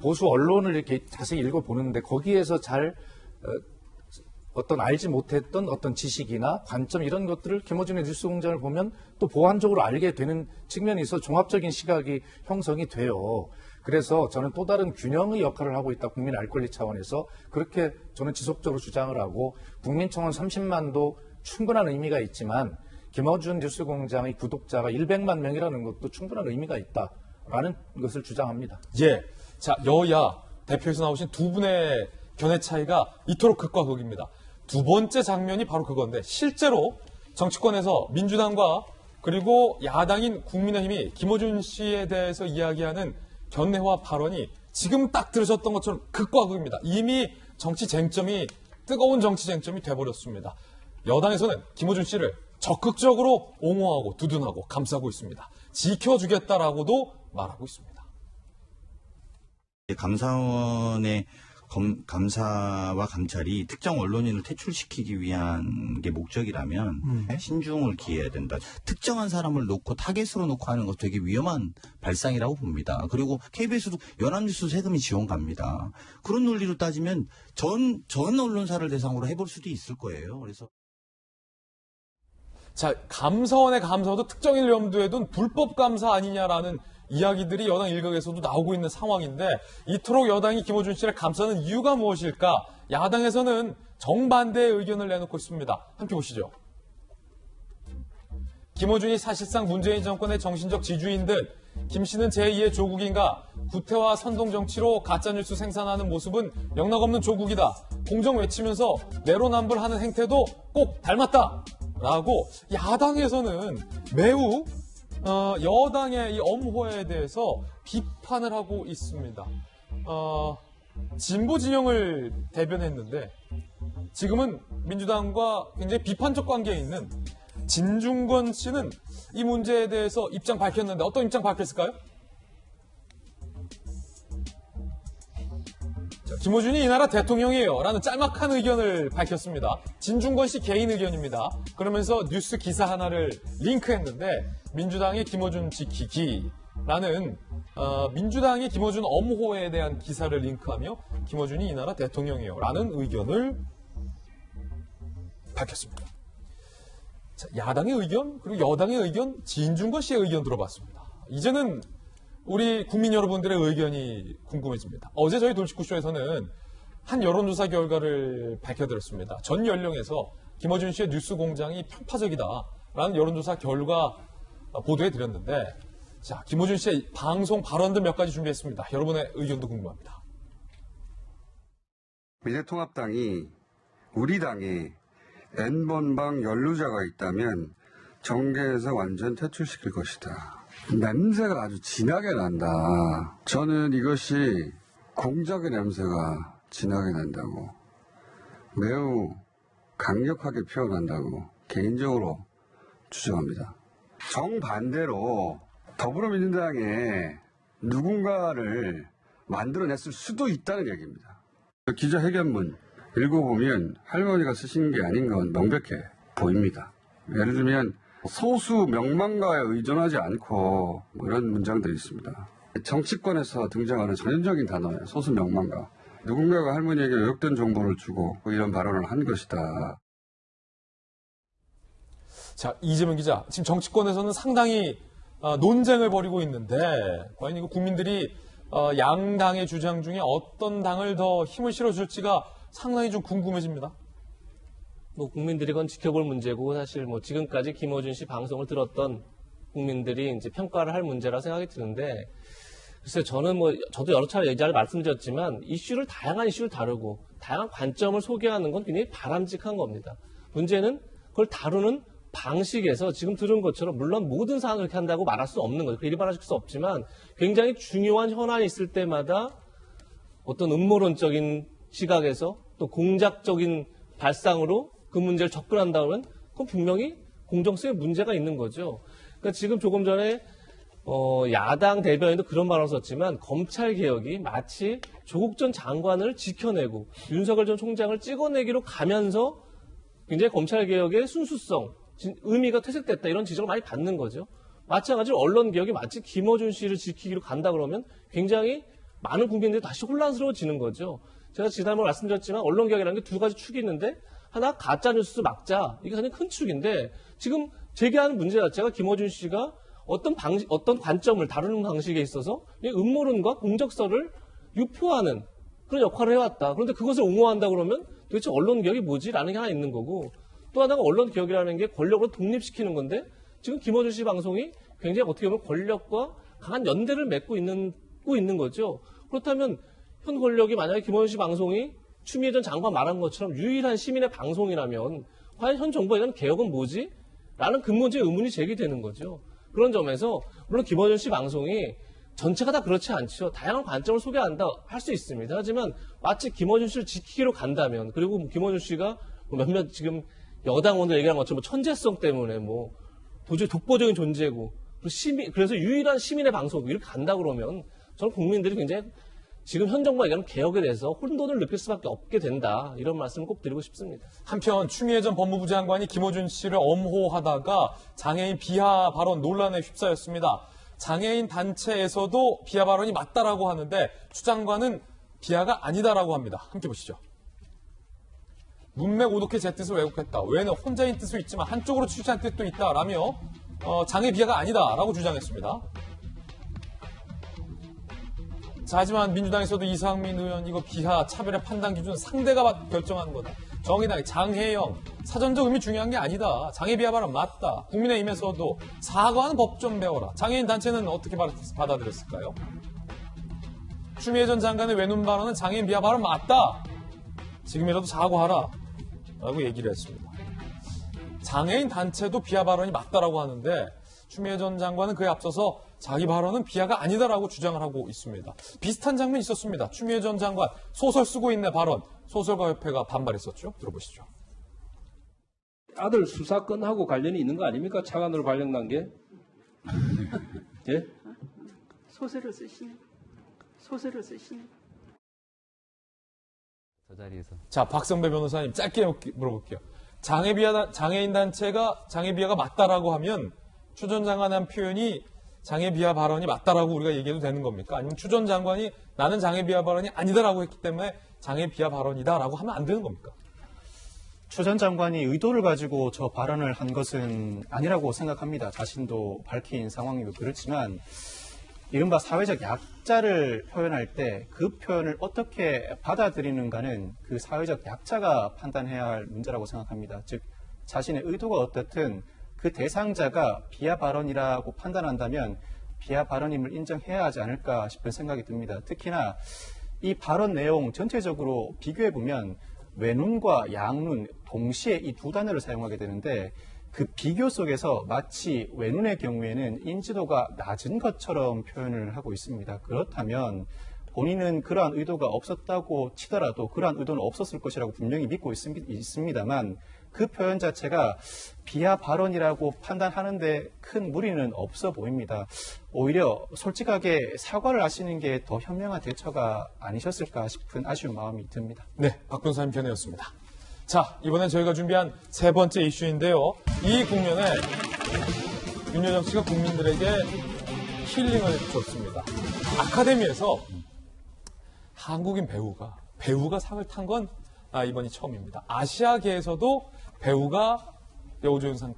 보수 언론을 이렇게 자세히 읽어보는데 거기에서 잘 어떤 알지 못했던 어떤 지식이나 관점 이런 것들을 김어준의 뉴스공장을 보면 또 보완적으로 알게 되는 측면이 있어 종합적인 시각이 형성이 돼요. 그래서 저는 또 다른 균형의 역할을 하고 있다. 국민 알 권리 차원에서 그렇게 저는 지속적으로 주장을 하고 국민청원 30만도 충분한 의미가 있지만 김어준 뉴스공장의 구독자가 100만 명이라는 것도 충분한 의미가 있다라는 것을 주장합니다. 예. 자, 여야 대표에서 나오신 두 분의 견해 차이가 이토록 극과 극입니다. 두 번째 장면이 바로 그건데 실제로 정치권에서 민주당과 그리고 야당인 국민의힘이 김어준 씨에 대해서 이야기하는 견해와 발언이 지금 딱 들으셨던 것처럼 극과 극입니다. 이미 뜨거운 정치 쟁점이 돼버렸습니다. 여당에서는 김어준 씨를 적극적으로 옹호하고 두둔하고 감싸고 있습니다. 지켜주겠다라고도 말하고 있습니다. 감사원의 감사와 감찰이 특정 언론인을 퇴출시키기 위한 게 목적이라면 신중을 기해야 된다. 특정한 사람을 놓고 타겟으로 놓고 하는 것 되게 위험한 발상이라고 봅니다. 그리고 KBS도 연합뉴스 세금이 지원 갑니다. 그런 논리로 따지면 전 언론사를 대상으로 해볼 수도 있을 거예요. 그래서 자, 감사원의 감사도 특정인을 염두에 둔 불법 감사 아니냐라는 이야기들이 여당 일각에서도 나오고 있는 상황인데 이토록 여당이 김어준 씨를 감싸는 이유가 무엇일까? 야당에서는 정반대의 의견을 내놓고 있습니다. 함께 보시죠. 김어준이 사실상 문재인 정권의 정신적 지주인 듯 김 씨는 제2의 조국인가? 구태와 선동정치로 가짜뉴스 생산하는 모습은 영락없는 조국이다. 공정 외치면서 내로남불하는 행태도 꼭 닮았다. 라고 야당에서는 매우 여당의 이 엄호에 대해서 비판을 하고 있습니다. 진보 진영을 대변했는데 지금은 민주당과 굉장히 비판적 관계에 있는 진중권 씨는 이 문제에 대해서 입장 밝혔는데 어떤 입장 밝혔을까요? 김어준이 이 나라 대통령이에요 라는 짤막한 의견을 밝혔습니다. 진중권 씨 개인 의견입니다. 그러면서 뉴스 기사 하나를 링크했는데 민주당의 김어준 지키기라는 민주당이 김어준 엄호에 대한 기사를 링크하며 김어준이 이 나라 대통령이에요 라는 의견을 밝혔습니다. 자, 야당의 의견 그리고 여당의 의견, 진중권 씨의 의견 들어봤습니다. 이제는 우리 국민 여러분들의 의견이 궁금해집니다. 어제 저희 돌직구쇼에서는 한 여론조사 결과를 밝혀드렸습니다. 전 연령에서 김어준 씨의 뉴스 공장이 편파적이다라는 여론조사 결과 보도해드렸는데, 자, 김어준 씨의 방송 발언들 몇 가지 준비했습니다. 여러분의 의견도 궁금합니다. 미래통합당이 우리 당에 N번방 연루자가 있다면 정계에서 완전 퇴출시킬 것이다. 냄새가 아주 진하게 난다. 저는 이것이 공작의 냄새가 진하게 난다고, 매우 강력하게 표현한다고 개인적으로 주장합니다. 정반대로 더불어민주당에 누군가를 만들어냈을 수도 있다는 얘기입니다. 기자회견문 읽어보면 할머니가 쓰신 게 아닌 건 명백해 보입니다. 예를 들면 소수 명망가에 의존하지 않고 이런 문장들이 있습니다. 정치권에서 등장하는 전형적인 단어예요. 소수 명망가. 누군가가 할머니에게 왜곡된 정보를 주고 이런 발언을 한 것이다. 자, 이재명 기자, 지금 정치권에서는 상당히 논쟁을 벌이고 있는데 과연 이거 국민들이 양당의 주장 중에 어떤 당을 더 힘을 실어줄지가 상당히 좀 궁금해집니다. 뭐 국민들이 그건 지켜볼 문제고, 사실 뭐 지금까지 김어준 씨 방송을 들었던 국민들이 이제 평가를 할 문제라 생각이 드는데, 글쎄요, 저도 여러 차례 예전에 말씀드렸지만 다양한 이슈를 다루고 다양한 관점을 소개하는 건 굉장히 바람직한 겁니다. 문제는 그걸 다루는 방식에서 지금 들은 것처럼 물론 모든 사안을 그렇게 한다고 말할 수 없는 거죠. 일반화시킬 수 없지만 굉장히 중요한 현안이 있을 때마다 어떤 음모론적인 시각에서 또 공작적인 발상으로 그 문제를 접근한다면 그건 분명히 공정성에 문제가 있는 거죠. 그러니까 지금 조금 전에 야당 대변인도 그런 발언을 썼지만 검찰개혁이 마치 조국 전 장관을 지켜내고 윤석열 전 총장을 찍어내기로 가면서 굉장히 검찰개혁의 순수성, 의미가 퇴색됐다, 이런 지적을 많이 받는 거죠. 마찬가지로 언론개혁이 마치 김어준 씨를 지키기로 간다 그러면 굉장히 많은 국민들이 다시 혼란스러워지는 거죠. 제가 지난번에 말씀드렸지만 언론개혁이라는 게 두 가지 축이 있는데, 하나 가짜뉴스 막자, 이게 가장 큰 축인데, 지금 제기하는 문제 자체가 김어준 씨가 어떤 관점을 다루는 방식에 있어서 음모론과 공적설을 유포하는 그런 역할을 해왔다. 그런데 그것을 옹호한다 그러면 도대체 언론개혁이 뭐지? 라는 게 하나 있는 거고, 또 하나가 언론개혁이라는 게 권력으로 독립시키는 건데, 지금 김어준 씨 방송이 굉장히 어떻게 보면 권력과 강한 연대를 맺고 있는 거죠. 그렇다면 현 권력이 만약에 김어준 씨 방송이 추미애 전 장관 말한 것처럼 유일한 시민의 방송이라면 과연 현 정부에 대한 개혁은 뭐지? 라는 근본적인 의문이 제기되는 거죠. 그런 점에서 물론 김어준 씨 방송이 전체가 다 그렇지 않죠. 다양한 관점을 소개한다 할 수 있습니다. 하지만 마치 김어준 씨를 지키기로 간다면, 그리고 김어준 씨가 몇몇 지금 여당 의원들 얘기한 것처럼 천재성 때문에 도저히 독보적인 존재고, 그래서 유일한 시민의 방송 이렇게 간다 그러면 저는 국민들이 굉장히 지금 현 정부가 얘기하는 개혁에 대해서 혼돈을 느낄 수밖에 없게 된다, 이런 말씀을 꼭 드리고 싶습니다. 한편 추미애 전 법무부 장관이 김어준 씨를 엄호하다가 장애인 비하 발언 논란에 휩싸였습니다. 장애인 단체에서도 비하 발언이 맞다라고 하는데 추 장관은 비하가 아니다라고 합니다. 함께 보시죠. 문맥 오독해 제 뜻을 왜곡했다. 외에는 혼자인 뜻도 있지만 한쪽으로 취한 뜻도 있다라며 장애 비하가 아니다라고 주장했습니다. 자, 하지만 민주당에서도 이상민 의원 이거 비하 차별의 판단 기준 상대가 결정하는 거다. 정의당의 장혜영 사전적 의미 중요한 게 아니다. 장애 비하 발언 맞다. 국민의힘에서도 사과하는 법 좀 배워라. 장애인 단체는 어떻게 받아들였을까요? 추미애 전 장관의 외눈 발언은 장애인 비하 발언 맞다. 지금이라도 사과하라 라고 얘기를 했습니다. 장애인 단체도 비하 발언이 맞다라고 하는데 추미애 전 장관은 그에 앞서서 자기 발언은 비하가 아니다라고 주장을 하고 있습니다. 비슷한 장면이 있었습니다. 추미애 전 장관 소설 쓰고 있네 발언, 소설가협회가 반발했었죠. 들어보시죠. 아들 수사건하고 관련이 있는 거 아닙니까? 차관으로 발령난 게. 예? 소설을 쓰시네. 저 자리에서. 자, 박성배 변호사님 짧게 물어볼게요. 장애인 단체가 장애 비하가 맞다라고 하면 추 전 장관의 한 표현이 장애 비하 발언이 맞다라고 우리가 얘기해도 되는 겁니까? 아니면 추 전 장관이 나는 장애 비하 발언이 아니다라고 했기 때문에 장애 비하 발언이다라고 하면 안 되는 겁니까? 추 전 장관이 의도를 가지고 저 발언을 한 것은 아니라고 생각합니다. 자신도 밝힌 상황이고 그렇지만 이른바 사회적 약자를 표현할 때 그 표현을 어떻게 받아들이는가는 그 사회적 약자가 판단해야 할 문제라고 생각합니다. 즉 자신의 의도가 어떻든 그 대상자가 비하 발언이라고 판단한다면 비하 발언임을 인정해야 하지 않을까 싶은 생각이 듭니다. 특히나 이 발언 내용 전체적으로 비교해보면 외눈과 양눈 동시에 이 두 단어를 사용하게 되는데 그 비교 속에서 마치 외눈의 경우에는 인지도가 낮은 것처럼 표현을 하고 있습니다. 그렇다면 본인은 그러한 의도가 없었다고 치더라도 그러한 의도는 없었을 것이라고 분명히 믿고 있습니다만 그 표현 자체가 비하 발언이라고 판단하는데 큰 무리는 없어 보입니다. 오히려 솔직하게 사과를 하시는 게 더 현명한 대처가 아니셨을까 싶은 아쉬운 마음이 듭니다. 네, 박 변호사님 편이었습니다. 자, 이번엔 저희가 준비한 세 번째 이슈인데요. 이 국면에 윤여정 씨가 국민들에게 힐링을 줬습니다. 아카데미에서 한국인 배우가 상을 탄 건 이번이 처음입니다. 아시아계에서도 배우가 여우조연상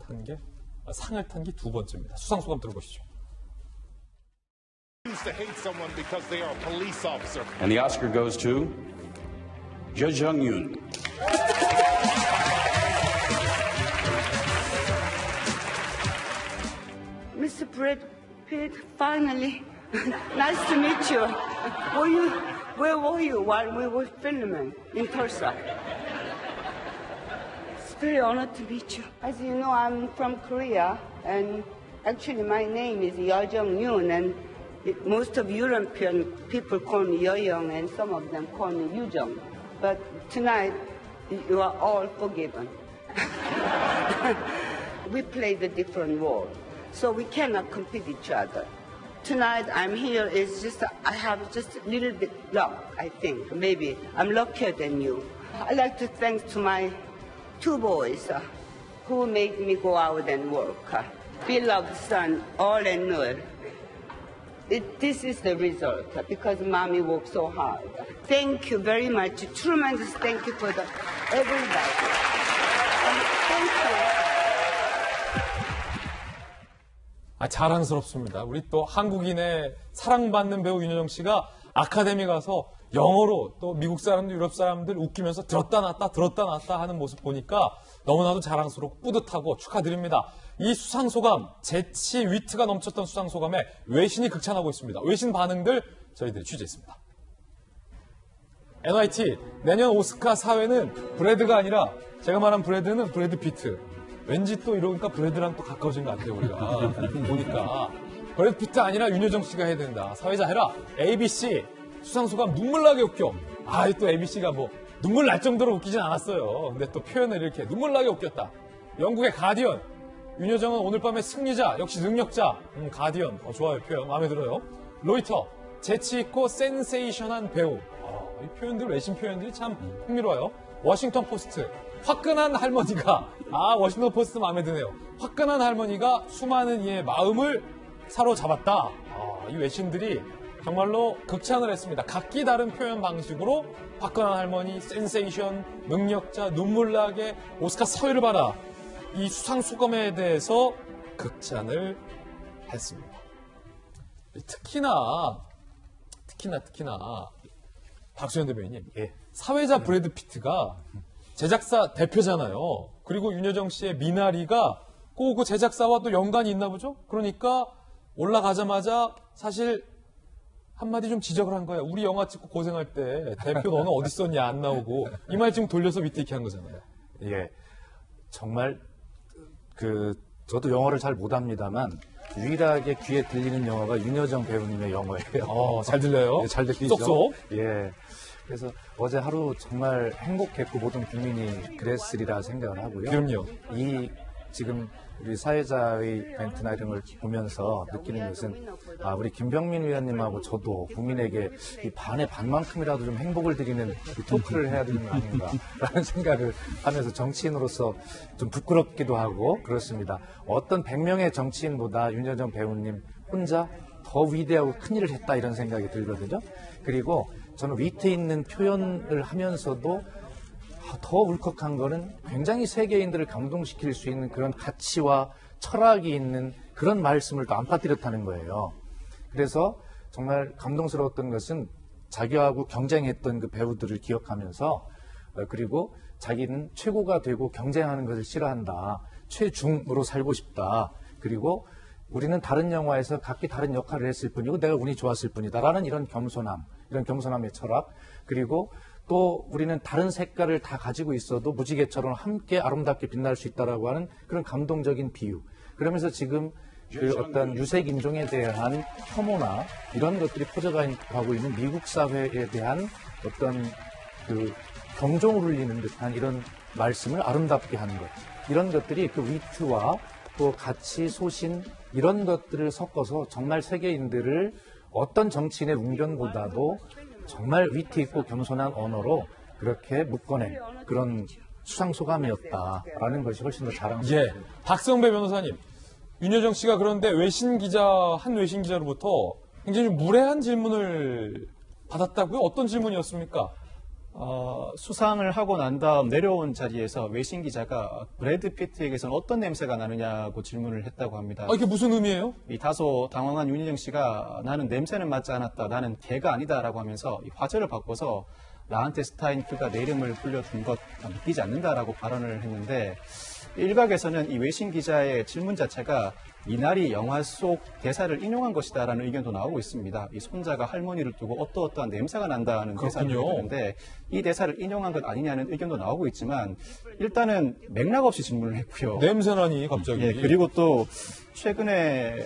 상을 탄 게 두 번째입니다. 수상 소감 들어보시죠. And the Oscar goes to Je Jung-yoon. Mr. Brad Pitt, finally. Nice to meet you. Where were you while we were filming in Tulsa? It's very honored to meet you. As you know, I'm from Korea, and actually my name is Yeo Jung-yoon, and most of European people call me Yo-young, and some of them call me Yu-jung. But tonight, you are all forgiven. We played a different role, so we cannot compete each other. Tonight I'm here is just, I have just a little bit luck, I think. Maybe I'm luckier than you. I'd like to thank to my two boys who made me go out and work. Beloved son, All and Nur. This is the result because mommy worked so hard. Thank you very much. Tremendous thank you for everybody. Thank you. 자랑스럽습니다. 우리 또 한국인의 사랑받는 배우 윤여정 씨가 아카데미 가서 영어로 또 미국 사람들, 유럽 사람들 웃기면서 들었다 놨다 하는 모습 보니까 너무나도 자랑스럽고 뿌듯하고 축하드립니다. 이 수상소감, 재치, 위트가 넘쳤던 수상소감에 외신이 극찬하고 있습니다. 외신 반응들 저희들이 취재했습니다. NYT, 내년 오스카 사회는 브래드가 아니라 제가 말한 브래드는 브래드 피트. 왠지 또 이러니까 브래드랑 또 가까워진 것 같아요, 우리가. 보니까. 브래드 피트 아니라 윤여정 씨가 해야 된다. 사회자 해라. ABC, 수상소감 눈물나게 웃겨. 또 ABC가 눈물 날 정도로 웃기진 않았어요. 근데 또 표현을 이렇게 눈물나게 웃겼다. 영국의 가디언, 윤여정은 오늘 밤의 승리자, 역시 능력자. 가디언, 좋아요, 표현. 마음에 들어요. 로이터, 재치있고 센세이션한 배우. 이 표현들, 외신 표현들이 참 흥미로워요. 워싱턴 포스트, 화끈한 할머니가, 워싱턴 포스트 마음에 드네요. 화끈한 할머니가 수많은 이의 마음을 사로잡았다. 이 외신들이 정말로 극찬을 했습니다. 각기 다른 표현 방식으로 화끈한 할머니, 센세이션, 능력자, 눈물나게, 오스카 사회를 봐라. 이 수상 소감에 대해서 극찬을 했습니다. 특히나 박수현 대변인님, 사회자 브래드 피트가 제작사 대표잖아요. 그리고 윤여정 씨의 미나리가 꼭 그 제작사와 또 연관이 있나 보죠? 그러니까 올라가자마자 사실 한마디 좀 지적을 한 거예요. 우리 영화 찍고 고생할 때 대표 너는 어디 있었냐 안 나오고 이 말 지금 돌려서 밑에 이렇게 한 거잖아요. 예, 정말 저도 영어를 잘 못합니다만 유일하게 귀에 들리는 영어가 윤여정 배우님의 영어예요. 잘 들려요? 네, 잘 들리죠. 쏙쏙. 예. 그래서 어제 하루 정말 행복했고 모든 국민이 그랬으리라 생각을 하고요. 그럼요. 지금 우리 사회자의 멘트나 이런 걸 보면서 느끼는 것은 우리 김병민 위원님하고 저도 국민에게 이 반의 반만큼이라도 좀 행복을 드리는 이 토크를 해야 되는 거 아닌가라는 생각을 하면서 정치인으로서 좀 부끄럽기도 하고 그렇습니다. 어떤 100명의 정치인보다 윤여정 배우님 혼자 더 위대하고 큰일을 했다 이런 생각이 들거든요. 그리고 저는 위트 있는 표현을 하면서도 더 울컥한 거는 굉장히 세계인들을 감동시킬 수 있는 그런 가치와 철학이 있는 그런 말씀을 또 안 빠뜨렸다는 거예요. 그래서 정말 감동스러웠던 것은 자기하고 경쟁했던 그 배우들을 기억하면서 그리고 자기는 최고가 되고 경쟁하는 것을 싫어한다. 최중으로 살고 싶다. 그리고 우리는 다른 영화에서 각기 다른 역할을 했을 뿐이고 내가 운이 좋았을 뿐이다라는 이런 겸손함, 이런 겸손함의 철학. 그리고 또 우리는 다른 색깔을 다 가지고 있어도 무지개처럼 함께 아름답게 빛날 수 있다라고 하는 그런 감동적인 비유. 그러면서 지금 그 어떤 유색 인종에 대한 혐오나 이런 것들이 퍼져가고 있는 미국 사회에 대한 어떤 그 경종을 울리는 듯한 이런 말씀을 아름답게 하는 것. 이런 것들이 그 위트와 또 가치, 소신 이런 것들을 섞어서 정말 세계인들을 어떤 정치인의 운견보다도 정말 위트 있고 겸손한 언어로 그렇게 묶어낸 그런 수상소감이었다라는 것이 훨씬 더 자랑스럽습니다. 예, 박성배 변호사님. 윤여정 씨가 그런데 한 외신 기자로부터 굉장히 무례한 질문을 받았다고요? 어떤 질문이었습니까? 수상을 하고 난 다음 내려온 자리에서 외신 기자가 브래드 피트에게서는 어떤 냄새가 나느냐고 질문을 했다고 합니다. 이게 무슨 의미예요? 이 다소 당황한 윤여정 씨가 나는 냄새는 맡지 않았다. 나는 개가 아니다라고 하면서 이 화제를 바꿔서 나한테 스타인크가 내 이름을 불려준 것 믿기지 않는다라고 발언을 했는데 일각에서는 이 외신 기자의 질문 자체가 이날이 영화 속 대사를 인용한 것이다라는 의견도 나오고 있습니다. 이 손자가 할머니를 두고 어떠어떠한 냄새가 난다는 대사를 했는데 이 대사를 인용한 것 아니냐는 의견도 나오고 있지만 일단은 맥락 없이 질문을 했고요. 냄새나니 갑자기. 예, 그리고 또 최근에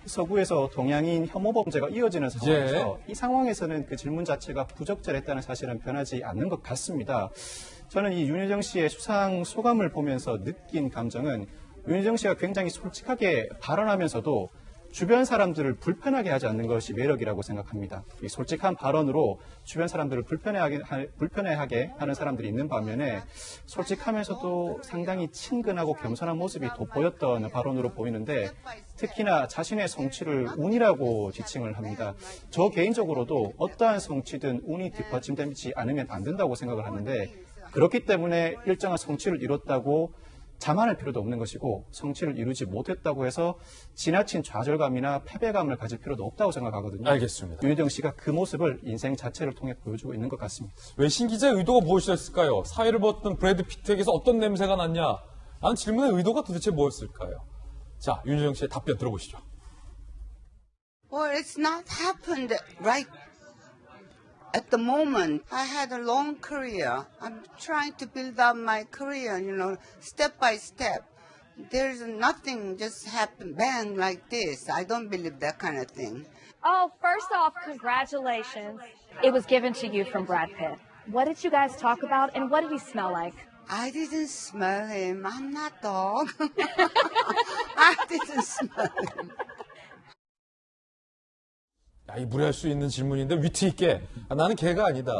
서구에서 동양인 혐오 범죄가 이어지는 상황에서 이 상황에서는 그 질문 자체가 부적절했다는 사실은 변하지 않는 것 같습니다. 저는 이 윤여정 씨의 수상 소감을 보면서 느낀 감정은 윤여정 씨가 굉장히 솔직하게 발언하면서도 주변 사람들을 불편하게 하지 않는 것이 매력이라고 생각합니다. 이 솔직한 발언으로 주변 사람들을 불편해하게 하는 사람들이 있는 반면에 솔직하면서도 상당히 친근하고 겸손한 모습이 돋보였던 발언으로 보이는데 특히나 자신의 성취를 운이라고 지칭을 합니다. 저 개인적으로도 어떠한 성취든 운이 뒷받침되지 않으면 안 된다고 생각을 하는데 그렇기 때문에 일정한 성취를 이뤘다고 자만할 필요도 없는 것이고 성취를 이루지 못했다고 해서 지나친 좌절감이나 패배감을 가질 필요도 없다고 생각하거든요. 알겠습니다. 윤여정 씨가 그 모습을 인생 자체를 통해 보여주고 있는 것 같습니다. 외신 기자의 의도가 무엇이었을까요? 사회를 벗던 브래드 피트에게서 어떤 냄새가 났냐? 라는 질문의 의도가 도대체 뭐였을까요? 자, 윤여정 씨의 답변 들어보시죠. Well, it's not happened right at the moment. I had a long career. I'm trying to build up my career, step by step. There's nothing just happen bang like this. I don't believe that kind of thing. Oh, first off, congratulations. It was given to you from Brad Pitt. What did you guys talk about and what did he smell like? I didn't smell him. I'm not dog. I didn't smell him. 이 무례할 수 있는 질문인데 위트 있게 나는 개가 아니다.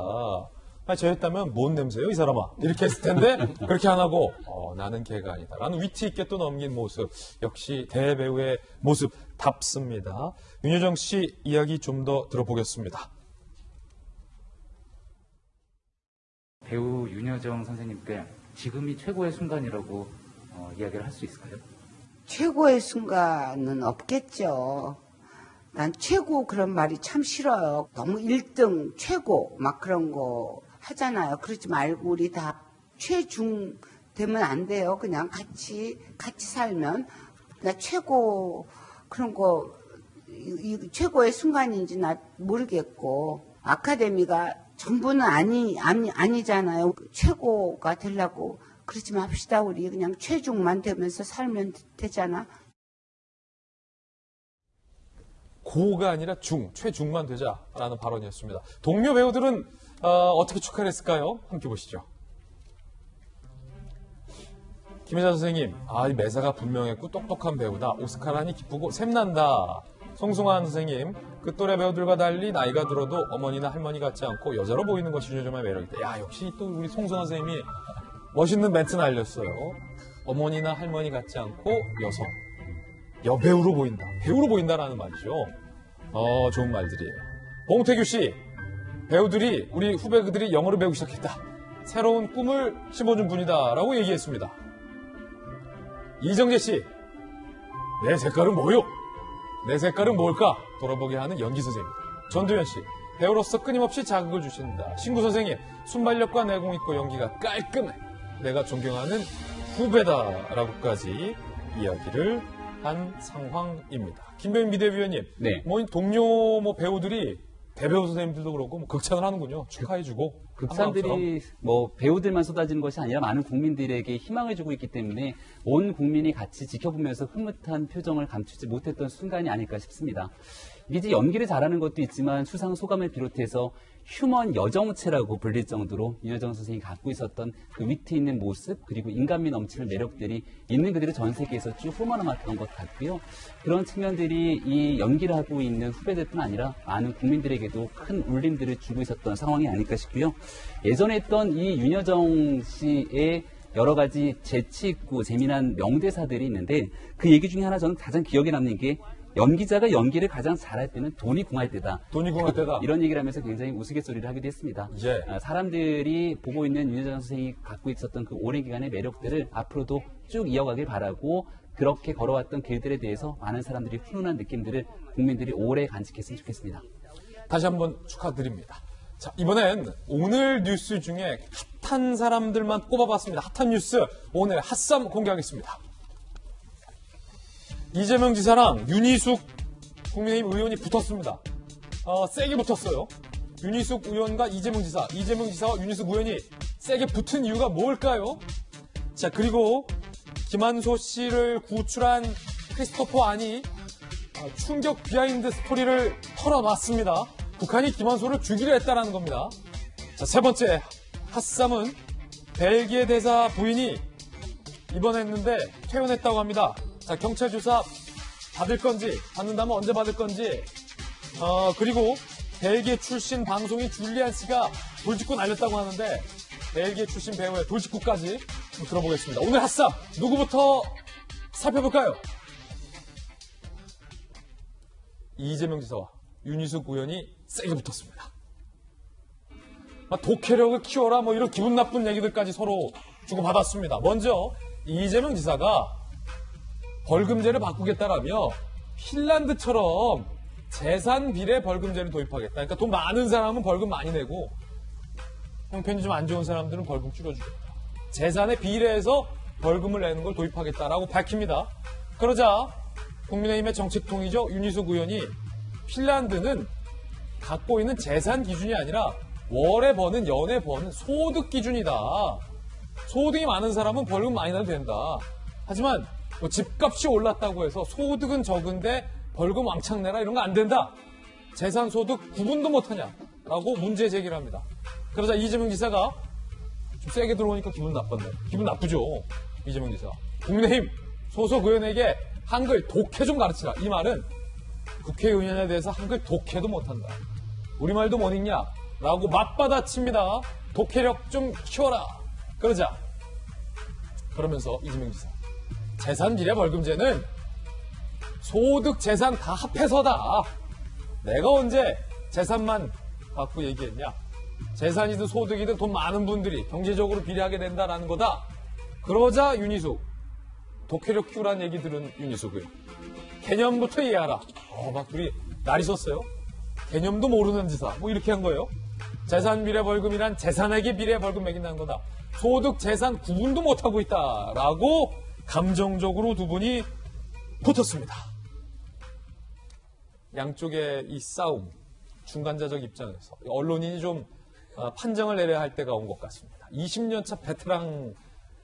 저였다면 뭔 냄새요 이 사람아? 이렇게 했을 텐데 그렇게 안 하고 나는 개가 아니다. 라는 위트 있게 또 넘긴 모습. 역시 대배우의 모습답습니다. 윤여정 씨 이야기 좀 더 들어보겠습니다. 배우 윤여정 선생님께 지금이 최고의 순간이라고 이야기를 할 수 있을까요? 최고의 순간은 없겠죠. 난 최고 그런 말이 참 싫어요. 너무 1등, 최고 막 그런 거 하잖아요. 그러지 말고 우리 다 최중 되면 안 돼요. 그냥 같이 살면. 나 최고 그런 거 최고의 순간인지 나 모르겠고 아카데미가 전부는 아니잖아요. 최고가 되려고 그러지 맙시다. 우리 그냥 최중만 되면서 살면 되잖아. 고가 아니라 최중만 되자라는 발언이었습니다. 동료 배우들은 어떻게 축하를 했을까요? 함께 보시죠. 김혜자 선생님, 이 매사가 분명했고 똑똑한 배우다. 오스카라니 기쁘고 샘난다. 송승환 선생님, 그 또래 배우들과 달리 나이가 들어도 어머니나 할머니 같지 않고 여자로 보이는 것이 윤여정의 매력이다. 역시 또 우리 송승환 선생님이 멋있는 멘트 날렸어요. 어머니나 할머니 같지 않고 여성. 여배우로 보인다. 배우로 보인다라는 말이죠. 좋은 말들이에요. 봉태규 씨, 배우들이, 우리 후배들이 영어를 배우기 시작했다. 새로운 꿈을 심어준 분이다라고 얘기했습니다. 이정재 씨, 내 색깔은 뭐요? 내 색깔은 뭘까? 돌아보게 하는 연기 선생님입니다. 전두현 씨, 배우로서 끊임없이 자극을 주신다. 신구 선생님, 순발력과 내공 있고 연기가 깔끔해. 내가 존경하는 후배다라고까지 이야기를 한 상황입니다. 김병민 비대위원님, 네. 동료 배우들이 대배우 선생님들도 그렇고 극찬을 하는군요. 축하해주고. 극찬들이 배우들만 쏟아지는 것이 아니라 많은 국민들에게 희망을 주고 있기 때문에 온 국민이 같이 지켜보면서 흐뭇한 표정을 감추지 못했던 순간이 아닐까 싶습니다. 이게 이제 연기를 잘하는 것도 있지만 수상 소감을 비롯해서 휴먼 여정체라고 불릴 정도로 윤여정 선생님이 갖고 있었던 그 위트 있는 모습 그리고 인간미 넘치는 매력들이 있는 그대로 전 세계에서 쭉 뿜어나왔던 것 같고요. 그런 측면들이 이 연기를 하고 있는 후배들뿐 아니라 많은 국민들에게도 큰 울림들을 주고 있었던 상황이 아닐까 싶고요. 예전에 했던 이 윤여정 씨의 여러 가지 재치 있고 재미난 명대사들이 있는데 그 얘기 중에 하나 저는 가장 기억에 남는 게 연기자가 연기를 가장 잘할 때는 돈이 궁할 때다. 돈이 궁할 때다. 이런 얘기를 하면서 굉장히 우스갯소리를 하기도 했습니다. 예. 사람들이 보고 있는 윤여정 선생님이 갖고 있었던 그 오랜 기간의 매력들을 앞으로도 쭉 이어가길 바라고 그렇게 걸어왔던 길들에 대해서 많은 사람들이 훈훈한 느낌들을 국민들이 오래 간직했으면 좋겠습니다. 다시 한번 축하드립니다. 자, 이번엔 오늘 뉴스 중에 핫한 사람들만 꼽아봤습니다. 핫한 뉴스 오늘 핫쌈 공개하겠습니다. 이재명 지사랑 윤희숙 국민의힘 의원이 붙었습니다. 세게 붙었어요. 윤희숙 의원과 이재명 지사와 윤희숙 의원이 세게 붙은 이유가 뭘까요? 자, 그리고 김한소 씨를 구출한 크리스토퍼 안이 충격 비하인드 스토리를 털어놨습니다. 북한이 김한소를 죽이려 했다라는 겁니다. 자, 세 번째 핫쌈은 벨기에 대사 부인이 입원했는데 퇴원했다고 합니다. 자, 경찰 조사 받을 건지, 받는다면 언제 받을 건지, 그리고 벨기에 출신 방송인 줄리안 씨가 돌직구 날렸다고 하는데, 벨기에 출신 배우의 돌직구까지 들어보겠습니다. 오늘 핫쌈, 누구부터 살펴볼까요? 이재명 지사와 윤희숙 의원이 세게 붙었습니다. 독해력을 키워라, 이런 기분 나쁜 얘기들까지 서로 주고받았습니다. 먼저, 이재명 지사가 벌금제를 바꾸겠다라며 핀란드처럼 재산 비례 벌금제를 도입하겠다. 그러니까 돈 많은 사람은 벌금 많이 내고 형편이 좀 안 좋은 사람들은 벌금 줄여주겠다. 재산에 비례해서 벌금을 내는 걸 도입하겠다라고 밝힙니다. 그러자 국민의힘의 정책통이죠. 윤희숙 의원이 핀란드는 갖고 있는 재산 기준이 아니라 월에 버는, 연에 버는 소득 기준이다. 소득이 많은 사람은 벌금 많이 내도 된다. 하지만 집값이 올랐다고 해서 소득은 적은데 벌금 왕창 내라 이런 거 안 된다. 재산 소득 구분도 못하냐라고 문제 제기를 합니다. 그러자 이재명 지사가 좀 세게 들어오니까 기분 나빴네. 기분 나쁘죠. 이재명 지사. 국민의힘 소속 의원에게 한글 독해 좀 가르치라. 이 말은 국회의원에 대해서 한글 독해도 못한다. 우리말도 못 읽냐? 라고 맞받아칩니다. 독해력 좀 키워라. 그러면서 이재명 지사. 재산 비례 벌금제는 소득, 재산 다 합해서다. 내가 언제 재산만 갖고 얘기했냐. 재산이든 소득이든 돈 많은 분들이 경제적으로 비례하게 된다라는 거다. 그러자 윤희숙. 독해력 키우라는 얘기 들은 윤희숙을. 개념부터 이해하라. 막 둘이 날이 썼어요. 개념도 모르는 지사. 이렇게 한 거예요. 재산 비례 벌금이란 재산에게 비례 벌금 매긴다는 거다. 소득, 재산 구분도 못하고 있다라고 감정적으로 두 분이 붙었습니다. 양쪽의 이 싸움, 중간자적 입장에서 언론인이 좀 판정을 내려야 할 때가 온 것 같습니다. 20년차 베테랑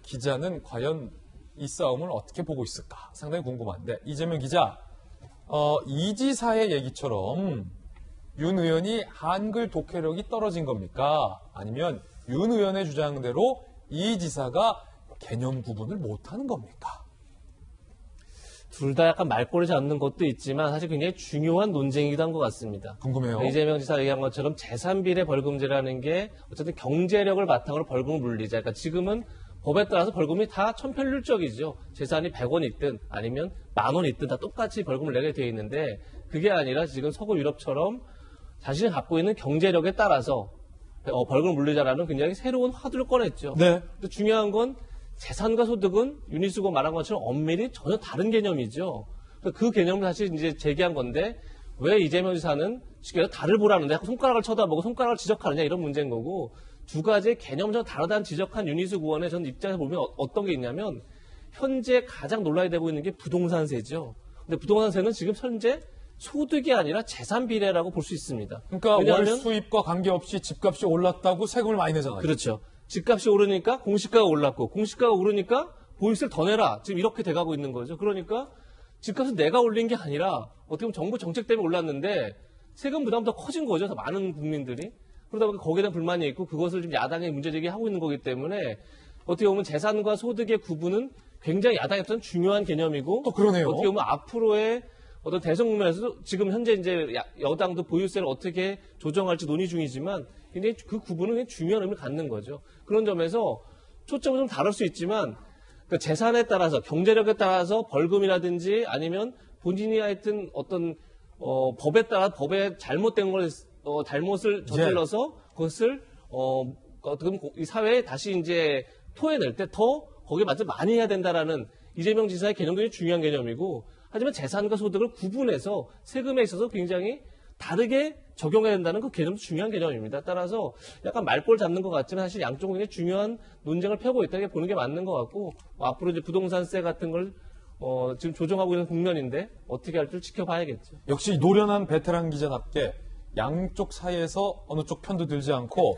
기자는 과연 이 싸움을 어떻게 보고 있을까 상당히 궁금한데, 이재명 기자, 이 지사의 얘기처럼 윤 의원이 한글 독해력이 떨어진 겁니까? 아니면 윤 의원의 주장대로 이 지사가 개념 구분을 못하는 겁니까? 둘 다 약간 말꼬리 잡는 것도 있지만 사실 굉장히 중요한 논쟁이기도 한 것 같습니다. 궁금해요. 이재명 지사 얘기한 것처럼 재산 비례 벌금제라는 게 어쨌든 경제력을 바탕으로 벌금을 물리자. 그러니까 지금은 법에 따라서 벌금이 다 천편일적이죠. 재산이 100원 있든 아니면 10,000원 있든 다 똑같이 벌금을 내게 되어 있는데 그게 아니라 지금 서구 유럽처럼 자신이 갖고 있는 경제력에 따라서 벌금을 물리자라는 굉장히 새로운 화두를 꺼냈죠. 네. 근데 중요한 건 재산과 소득은 윤희수가 말한 것처럼 엄밀히 전혀 다른 개념이죠. 그 개념을 사실 이제 제기한 건데 왜 이재명 지사는 쉽게 말해서 달을 보라는데 손가락을 쳐다보고 손가락을 지적하느냐 이런 문제인 거고 두 가지의 개념은 전 다르다는 지적한 윤희수 의원의 전 입장에서 보면 어떤 게 있냐면 현재 가장 논란이 되고 있는 게 부동산세죠. 근데 부동산세는 지금 현재 소득이 아니라 재산 비례라고 볼 수 있습니다. 그러니까 왜냐하면 월 수입과 관계없이 집값이 올랐다고 세금을 많이 내잖아요. 그렇죠. 집값이 오르니까 공시가가 올랐고 공시가가 오르니까 보유세를 더 내라. 지금 이렇게 돼가고 있는 거죠. 그러니까 집값은 내가 올린 게 아니라 어떻게 보면 정부 정책 때문에 올랐는데 세금 부담이 더 커진 거죠. 더 많은 국민들이. 그러다 보니까 거기에 대한 불만이 있고 그것을 지금 야당이 문제제기하고 있는 거기 때문에 어떻게 보면 재산과 소득의 구분은 굉장히 야당에 또 중요한 개념이고 또 그러네요. 어떻게 보면 앞으로의 어떤 대선 국면에서도 지금 현재 이제 여당도 보유세를 어떻게 조정할지 논의 중이지만 굉장히 그 구분은 굉장히 중요한 의미를 갖는 거죠. 그런 점에서 초점은 좀 다를 수 있지만 그 재산에 따라서 경제력에 따라서 벌금이라든지 아니면 본인이 하여튼 어떤 법에 따라 법에 잘못된 걸 잘못을 저질러서 그것을 어떻게 보면 이 사회에 다시 이제 토해낼 때 더 거기에 맞춰 많이 해야 된다라는 이재명 지사의 개념도 굉장히 중요한 개념이고 하지만 재산과 소득을 구분해서 세금에 있어서 굉장히 다르게 적용해야 된다는 그 개념도 중요한 개념입니다. 따라서 약간 말꼬를 잡는 것 같지만 사실 양쪽은 굉장히 중요한 논쟁을 펴고 있다고 보는 게 맞는 것 같고 앞으로 이제 부동산세 같은 걸 지금 조정하고 있는 국면인데 어떻게 할지 지켜봐야겠죠. 역시 노련한 베테랑 기자답게 양쪽 사이에서 어느 쪽 편도 들지 않고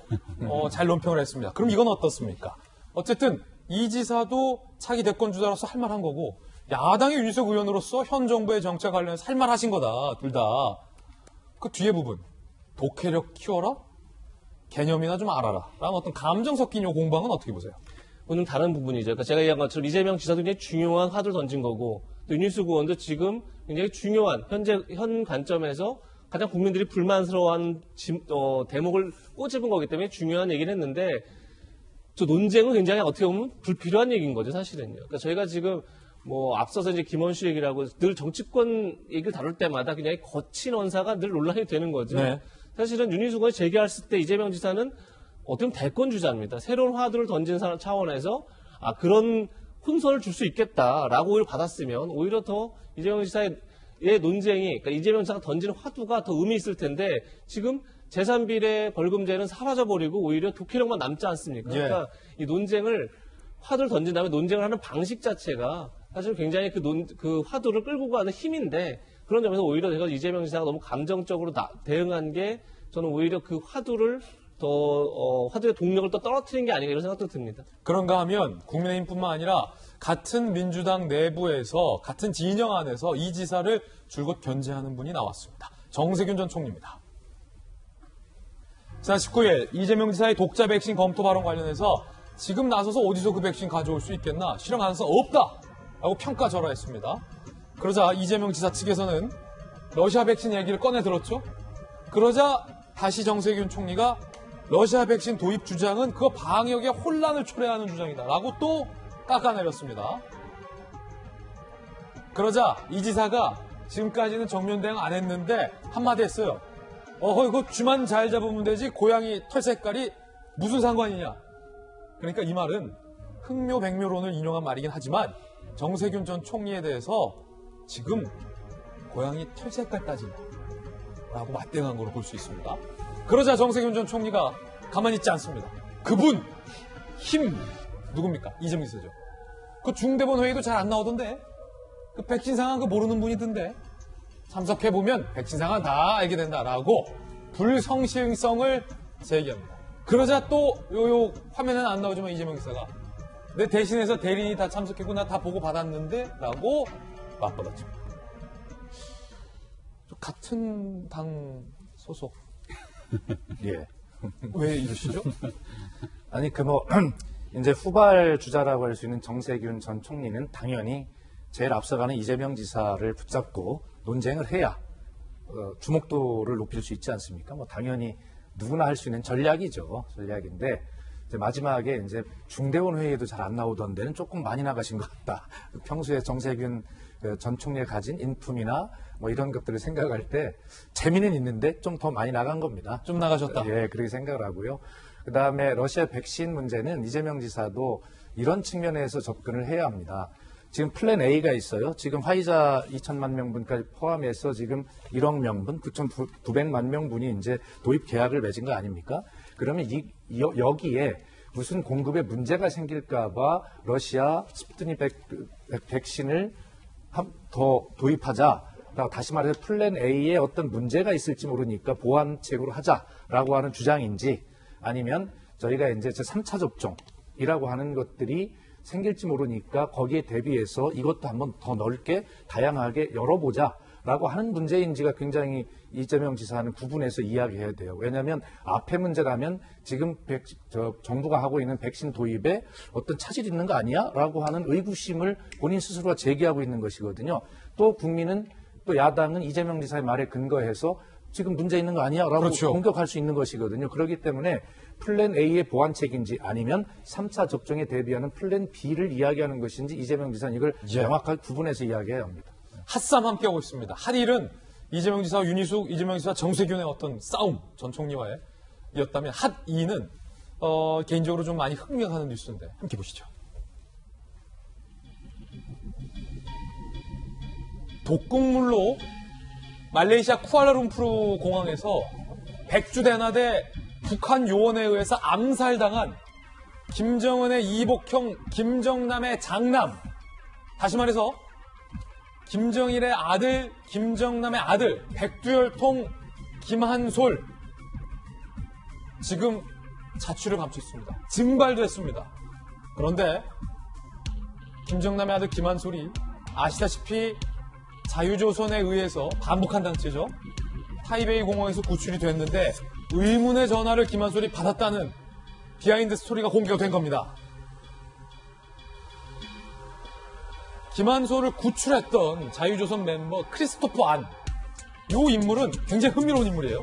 잘 논평을 했습니다. 그럼 이건 어떻습니까? 어쨌든 이 지사도 차기 대권 주자로서 할 만한 거고 야당의 윤희석 의원으로서 현 정부의 정책 관련해서 할 만하신 거다. 둘 다. 그 뒤에 부분. 독해력 키워라? 개념이나 좀 알아라. 라는 어떤 감정 섞인 요 공방은 어떻게 보세요? 오늘 다른 부분이죠. 그러니까 제가 얘기한 것처럼 이재명 지사도 굉장히 중요한 화두를 던진 거고 또 윤희숙 의원도 지금 굉장히 중요한 현 관점에서 가장 국민들이 불만스러워하는 대목을 꼬집은 거기 때문에 중요한 얘기를 했는데 저 논쟁은 굉장히 어떻게 보면 불필요한 얘기인 거죠, 사실은요. 그러니까 저희가 지금 앞서서 이제 김원수 얘기라고 늘 정치권 얘기를 다룰 때마다 굉장히 거친 언사가 늘 논란이 되는 거죠. 네. 사실은 윤희숙 의원이 제기했을 때 이재명 지사는 어떻게 보면 대권 주자입니다. 새로운 화두를 던진 차원에서 그런 혼선을 줄 수 있겠다라고 오히려 받았으면 오히려 더 이재명 지사의 논쟁이 그러니까 이재명 지사가 던지는 화두가 더 의미 있을 텐데 지금 재산비례 벌금제는 사라져버리고 오히려 독해력만 남지 않습니까? 예. 그러니까 이 논쟁을 화두를 던진 다음에 논쟁을 하는 방식 자체가 사실 굉장히 그 화두를 끌고 가는 힘인데 그런 점에서 오히려 제가 이재명 지사가 너무 감정적으로 대응한 게 저는 오히려 그 화두를 화두의 동력을 또 떨어뜨린 게 아닌가 이런 생각도 듭니다. 그런가 하면 국민의힘뿐만 아니라 같은 민주당 내부에서 같은 진영 안에서 이 지사를 줄곧 견제하는 분이 나왔습니다. 정세균 전 총리입니다. 지난 19일 이재명 지사의 독자 백신 검토 발언 관련해서 지금 나서서 어디서 그 백신 가져올 수 있겠나 실현 가능성 없다라고 평가절하했습니다. 그러자 이재명 지사 측에서는 러시아 백신 얘기를 꺼내 들었죠. 그러자 다시 정세균 총리가 러시아 백신 도입 주장은 그거 방역에 혼란을 초래하는 주장이다라고 또 깎아내렸습니다. 그러자 이 지사가 지금까지는 정면 대응 안 했는데 한마디 했어요. 이거 쥐만 잘 잡으면 되지 고양이 털 색깔이 무슨 상관이냐. 그러니까 이 말은 흥묘백묘론을 인용한 말이긴 하지만 정세균 전 총리에 대해서 지금 고양이 털 색깔 따지라고 맞대응한 걸로 볼 수 있습니다. 그러자 정세균 전 총리가 가만히 있지 않습니다. 그분 힘 누굽니까? 이재명 지사죠. 그 중대본 회의도 잘 안 나오던데 그 백신 상황 그 모르는 분이던데 참석해보면 백신 상황 다 알게 된다라고 불성실성을 제기합니다. 그러자 또 요 화면에는 안 나오지만 이재명 지사가 내 대신해서 대리인이 다 참석했고 나 다 보고 받았는데 라고 맞받았죠. 같은 당 소속. 예. 왜 이러시죠? 아니, 이제 후발 주자라고 할 수 있는 정세균 전 총리는 당연히 제일 앞서가는 이재명 지사를 붙잡고 논쟁을 해야 주목도를 높일 수 있지 않습니까? 당연히 누구나 할 수 있는 전략이죠. 전략인데 이제 마지막에 이제 중대원 회의에도 잘 안 나오던 데는 조금 많이 나가신 것 같다. 평소에 정세균 전 총리가 가진 인품이나 뭐 이런 것들을 생각할 때 재미는 있는데 좀 더 많이 나간 겁니다. 좀 나가셨다. 예, 그렇게 생각을 하고요. 그 다음에 러시아 백신 문제는 이재명 지사도 이런 측면에서 접근을 해야 합니다. 지금 플랜 A가 있어요. 지금 화이자 2천만 명분까지 포함해서 지금 1억 명분, 9,900만 명분이 이제 도입 계약을 맺은 거 아닙니까? 그러면 여기에 무슨 공급에 문제가 생길까봐 러시아 스푸트닉 백신을 더 도입하자. 다시 말해서 플랜 A에 어떤 문제가 있을지 모르니까 보완책으로 하자라고 하는 주장인지 아니면 저희가 이제 3차 접종이라고 하는 것들이 생길지 모르니까 거기에 대비해서 이것도 한번 더 넓게 다양하게 열어보자라고 하는 문제인지가 굉장히 이재명 지사는 구분해서 이야기해야 돼요. 왜냐하면 앞에 문제라면 지금 정부가 하고 있는 백신 도입에 어떤 차질이 있는 거 아니야? 라고 하는 의구심을 본인 스스로가 제기하고 있는 것이거든요. 또 국민은 또 야당은 이재명 지사의 말에 근거해서 지금 문제 있는 거 아니야? 라고 그렇죠. 공격할 수 있는 것이거든요. 그렇기 때문에 플랜 A의 보완책인지 아니면 3차 접종에 대비하는 플랜 B를 이야기하는 것인지 이재명 지사는 이걸 명확하게 구분해서 이야기해야 합니다. 핫싸움 함께하고 있습니다. 핫일은 이재명 지사와 윤희숙, 이재명 지사와 정세균의 어떤 싸움, 전 총리와의 이었다면 핫이는 개인적으로 좀 많이 흥미가는 뉴스인데 함께 보시죠. 독극물로 말레이시아 쿠알라룸푸르 공항에서 백주대나대 북한 요원에 의해서 암살당한 김정은의 이복형 김정남의 장남, 다시 말해서 김정일의 아들, 김정남의 아들 백두혈통 김한솔 지금 자취를 감췄습니다. 증발도 했습니다. 그런데 김정남의 아들 김한솔이 아시다시피 자유조선에 의해서 반북한 단체죠. 타이베이 공항에서 구출이 됐는데 의문의 전화를 김한솔이 받았다는 비하인드 스토리가 공개가 된 겁니다. 김한솔을 구출했던 자유조선 멤버 크리스토퍼 안, 이 인물은 굉장히 흥미로운 인물이에요.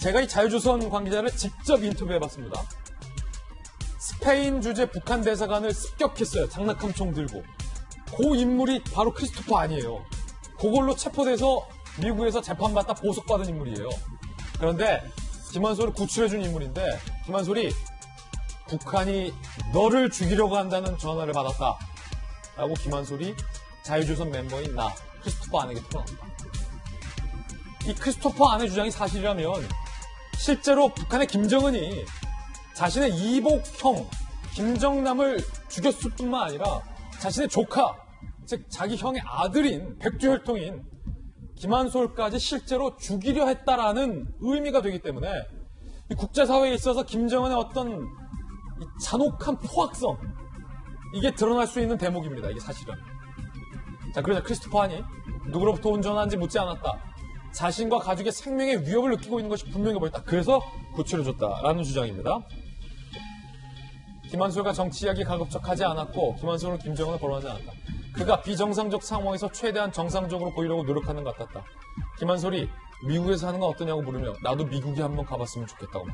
제가 이 자유조선 관계자를 직접 인터뷰해봤습니다. 스페인 주재 북한 대사관을 습격했어요. 장난감총 들고. 그 인물이 바로 크리스토퍼 안이에요. 그걸로 체포돼서 미국에서 재판받다 보석받은 인물이에요. 그런데 김한솔을 구출해준 인물인데 김한솔이 북한이 너를 죽이려고 한다는 전화를 받았다 라고 김한솔이 자유조선 멤버인 나 크리스토퍼 안에게 털어납니다. 이 크리스토퍼 안의 주장이 사실이라면 실제로 북한의 김정은이 자신의 이복형 김정남을 죽였을 뿐만 아니라 자신의 조카, 즉 자기 형의 아들인 백두혈통인 김한솔까지 실제로 죽이려 했다라는 의미가 되기 때문에 이 국제사회에 있어서 김정은의 어떤 이 잔혹한 포악성, 이게 드러날 수 있는 대목입니다. 이게 사실은. 자, 그러자 크리스토퍼 한이 누구로부터 온 전화인지 묻지 않았다. 자신과 가족의 생명의 위협을 느끼고 있는 것이 분명해 보였다. 그래서 구출해줬다라는 주장입니다. 김한솔과 정치 이야기 가급적하지 않았고 김한솔은 김정은을 거론하지 않았다. 그가 비정상적 상황에서 최대한 정상적으로 보이려고 노력하는 것 같았다. 김한솔이 미국에서 하는 건 어떠냐고 물으며 나도 미국에 한번 가봤으면 좋겠다고.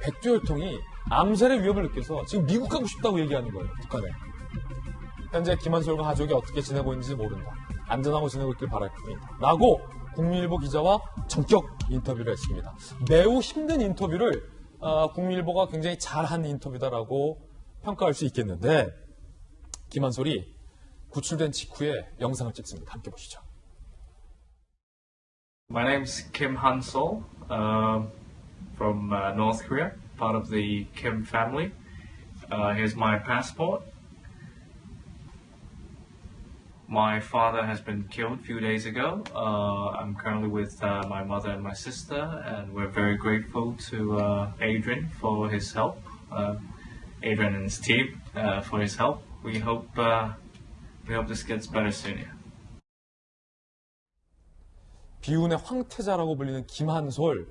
백두혈통이 암살의 위협을 느껴서 지금 미국 가고 싶다고 얘기하는 거예요. 북한에. 현재 김한솔과 가족이 어떻게 지내고 있는지 모른다. 안전하고 지내고 있길 바랄 뿐이다. 라고 국민일보 기자와 전격 인터뷰를 했습니다. 매우 힘든 인터뷰를 국민일보가 굉장히 잘한 인터뷰다라고 평가할 수 있겠는데 김한솔이 구출된 직후에 영상을 찍습니다. 함께 보시죠. My name's Kim Han-sol from North Korea, part of the Kim family. Here's my passport. My father has been killed a few days ago. I'm currently with my mother and my sister, and we're very grateful to Adrian for his help. Adrian and his team for his help. We hope this gets better soon. 비운의 황태자라고 불리는 김한솔,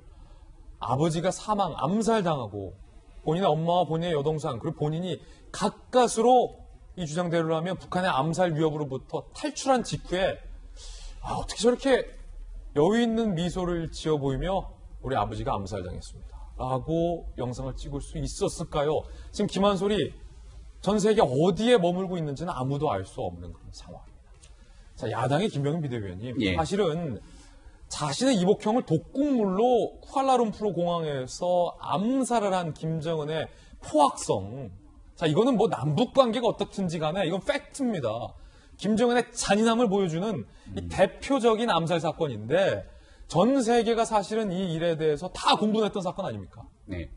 아버지가 사망, 암살당하고 본인의 엄마와 본인의 여동생 그리고 본인이 가까스로 이 주장대로를 하면 북한의 암살 위협으로부터 탈출한 직후에 어떻게 저렇게 여유 있는 미소를 지어 보이며 우리 아버지가 암살당했습니다. 라고 영상을 찍을 수 있었을까요? 지금 김한솔이 전 세계 어디에 머물고 있는지는 아무도 알 수 없는 그런 상황입니다. 자, 야당의 김병인 비대위원님, 예. 사실은 자신의 이복형을 독극물로 쿠알라룸푸르 공항에서 암살을 한 김정은의 포악성. 자, 이거는 뭐 남북 관계가 어떻든지 간에 이건 팩트입니다. 김정은의 잔인함을 보여주는 이 대표적인 암살 사건인데 전 세계가 사실은 이 일에 대해서 다 공분했던 사건 아닙니까? 네.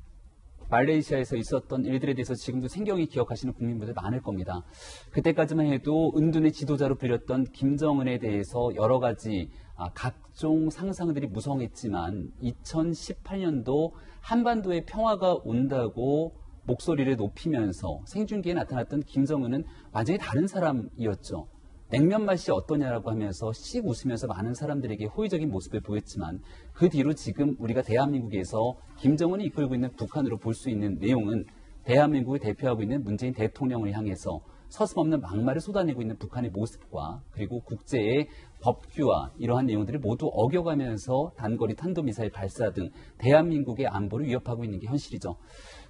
말레이시아에서 있었던 일들에 대해서 지금도 생경히 기억하시는 국민분들 많을 겁니다. 그때까지만 해도 은둔의 지도자로 불렸던 김정은에 대해서 여러 가지 각종 상상들이 무성했지만 2018년도 한반도에 평화가 온다고 목소리를 높이면서 생중계에 나타났던 김정은은 완전히 다른 사람이었죠. 냉면 맛이 어떠냐라고 하면서 씩 웃으면서 많은 사람들에게 호의적인 모습을 보였지만 그 뒤로 지금 우리가 대한민국에서 김정은이 이끌고 있는 북한으로 볼 수 있는 내용은 대한민국을 대표하고 있는 문재인 대통령을 향해서 서슴없는 막말을 쏟아내고 있는 북한의 모습과 그리고 국제의 법규와 이러한 내용들을 모두 어겨가면서 단거리 탄도미사일 발사 등 대한민국의 안보를 위협하고 있는 게 현실이죠.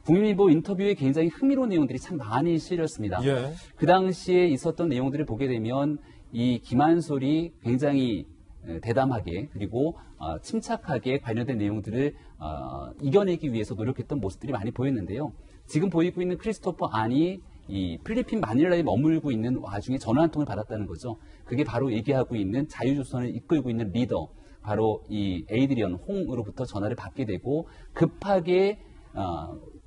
국민일보 인터뷰에 굉장히 흥미로운 내용들이 참 많이 실렸습니다. 예. 그 당시에 있었던 내용들을 보게 되면 이 김한솔이 굉장히 대담하게 그리고 침착하게 관련된 내용들을 이겨내기 위해서 노력했던 모습들이 많이 보였는데요. 지금 보이고 있는 크리스토퍼 안이 이 필리핀 마닐라에 머물고 있는 와중에 전화 한 통을 받았다는 거죠. 그게 바로 얘기하고 있는 자유조선을 이끌고 있는 리더, 바로 이 에이드리언 홍으로부터 전화를 받게 되고 급하게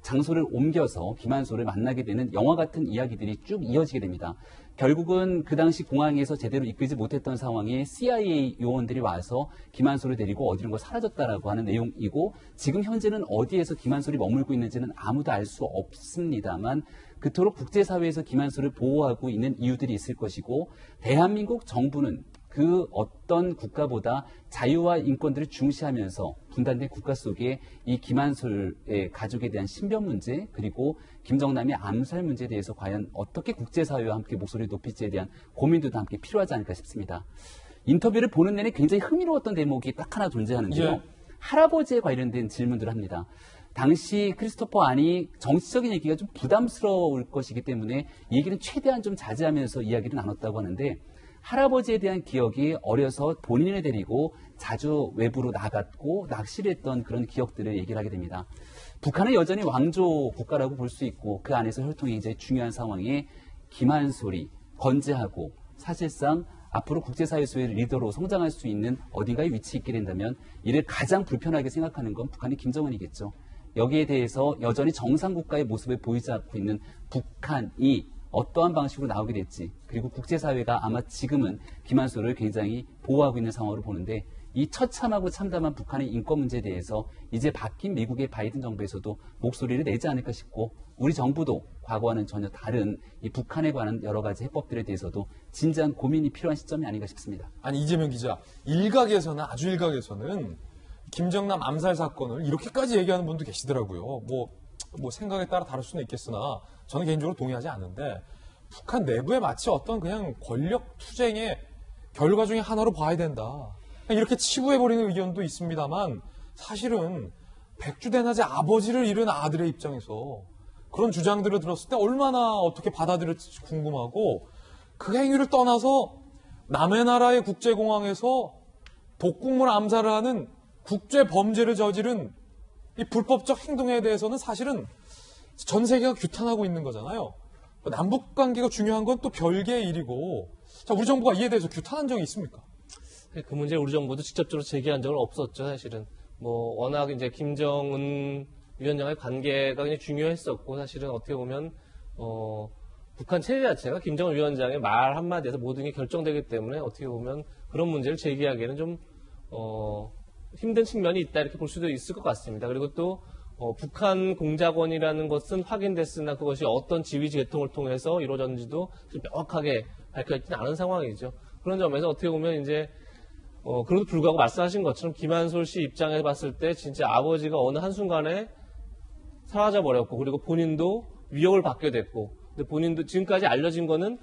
장소를 옮겨서 김한솔을 만나게 되는 영화 같은 이야기들이 쭉 이어지게 됩니다. 결국은 그 당시 공항에서 제대로 이끌지 못했던 상황에 CIA 요원들이 와서 김한솔을 데리고 어디론가 사라졌다라고 하는 내용이고 지금 현재는 어디에서 김한솔이 머물고 있는지는 아무도 알 수 없습니다만 그토록 국제사회에서 김한솔을 보호하고 있는 이유들이 있을 것이고 대한민국 정부는 그 어떤 국가보다 자유와 인권들을 중시하면서 분단된 국가 속에 이 김한솔의 가족에 대한 신변 문제 그리고 김정남의 암살 문제에 대해서 과연 어떻게 국제사회와 함께 목소리를 높일지에 대한 고민도 함께 필요하지 않을까 싶습니다. 인터뷰를 보는 내내 굉장히 흥미로웠던 대목이 딱 하나 존재하는데요. 예. 할아버지에 관련된 질문들을 합니다. 당시 크리스토퍼 안이 정치적인 얘기가 좀 부담스러울 것이기 때문에 얘기는 최대한 좀 자제하면서 이야기를 나눴다고 하는데 할아버지에 대한 기억이 어려서 본인을 데리고 자주 외부로 나갔고 낚시를 했던 그런 기억들을 얘기를 하게 됩니다. 북한은 여전히 왕조 국가라고 볼 수 있고 그 안에서 혈통이 굉장히 중요한 상황에 김한솔이 건재하고 사실상 앞으로 국제사회 소의 리더로 성장할 수 있는 어딘가에 위치해 있게 된다면 이를 가장 불편하게 생각하는 건 북한의 김정은이겠죠. 여기에 대해서 여전히 정상국가의 모습을 보이지 않고 있는 북한이 어떠한 방식으로 나오게 될지 그리고 국제사회가 아마 지금은 김한솔을 굉장히 보호하고 있는 상황으로 보는데 이 처참하고 참담한 북한의 인권 문제에 대해서 이제 바뀐 미국의 바이든 정부에서도 목소리를 내지 않을까 싶고 우리 정부도 과거와는 전혀 다른 이 북한에 관한 여러 가지 해법들에 대해서도 진지한 고민이 필요한 시점이 아닌가 싶습니다. 아니 이재명 기자, 일각에서는 아주 일각에서는 김정남 암살 사건을 이렇게까지 얘기하는 분도 계시더라고요. 뭐 생각에 따라 다를 수는 있겠으나 저는 개인적으로 동의하지 않는데 북한 내부에 마치 어떤 그냥 권력 투쟁의 결과 중에 하나로 봐야 된다. 이렇게 치부해버리는 의견도 있습니다만 사실은 백주대낮에 아버지를 잃은 아들의 입장에서 그런 주장들을 들었을 때 얼마나 어떻게 받아들일지 궁금하고 그 행위를 떠나서 남의 나라의 국제공항에서 독극물 암살을 하는 국제 범죄를 저지른 이 불법적 행동에 대해서는 사실은 전 세계가 규탄하고 있는 거잖아요. 남북 관계가 중요한 건 또 별개의 일이고, 자, 우리 정부가 이에 대해서 규탄한 적이 있습니까? 그 문제 우리 정부도 직접적으로 제기한 적은 없었죠, 사실은. 워낙 이제 김정은 위원장의 관계가 굉장히 중요했었고, 사실은 어떻게 보면, 북한 체제 자체가 김정은 위원장의 말 한마디에서 모든 게 결정되기 때문에 어떻게 보면 그런 문제를 제기하기에는 좀, 힘든 측면이 있다 이렇게 볼 수도 있을 것 같습니다. 그리고 또 북한 공작원이라는 것은 확인됐으나 그것이 어떤 지휘 계통을 통해서 이루어졌는지도 명확하게 밝혀지진 않은 상황이죠. 그런 점에서 어떻게 보면 이제 그럼에도 불구하고 말씀하신 것처럼 김한솔 씨 입장에서 봤을 때 진짜 아버지가 어느 한순간에 사라져 버렸고 그리고 본인도 위협을 받게 됐고 근데 본인도 지금까지 알려진 거는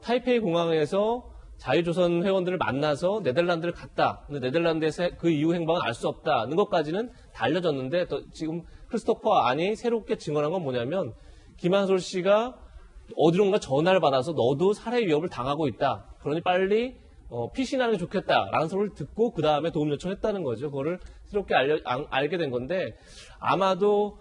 타이페이 공항에서 자유조선 회원들을 만나서 네덜란드를 갔다. 근데 네덜란드에서 그 이후 행방은 알 수 없다는 것까지는 다 알려졌는데 지금 크리스토퍼 안이 새롭게 증언한 건 뭐냐면 김한솔 씨가 어디론가 전화를 받아서 너도 살해 위협을 당하고 있다. 그러니 빨리 피신하는 게 좋겠다라는 소리를 듣고 그 다음에 도움 요청했다는 거죠. 그거를 새롭게 알게 된 건데 아마도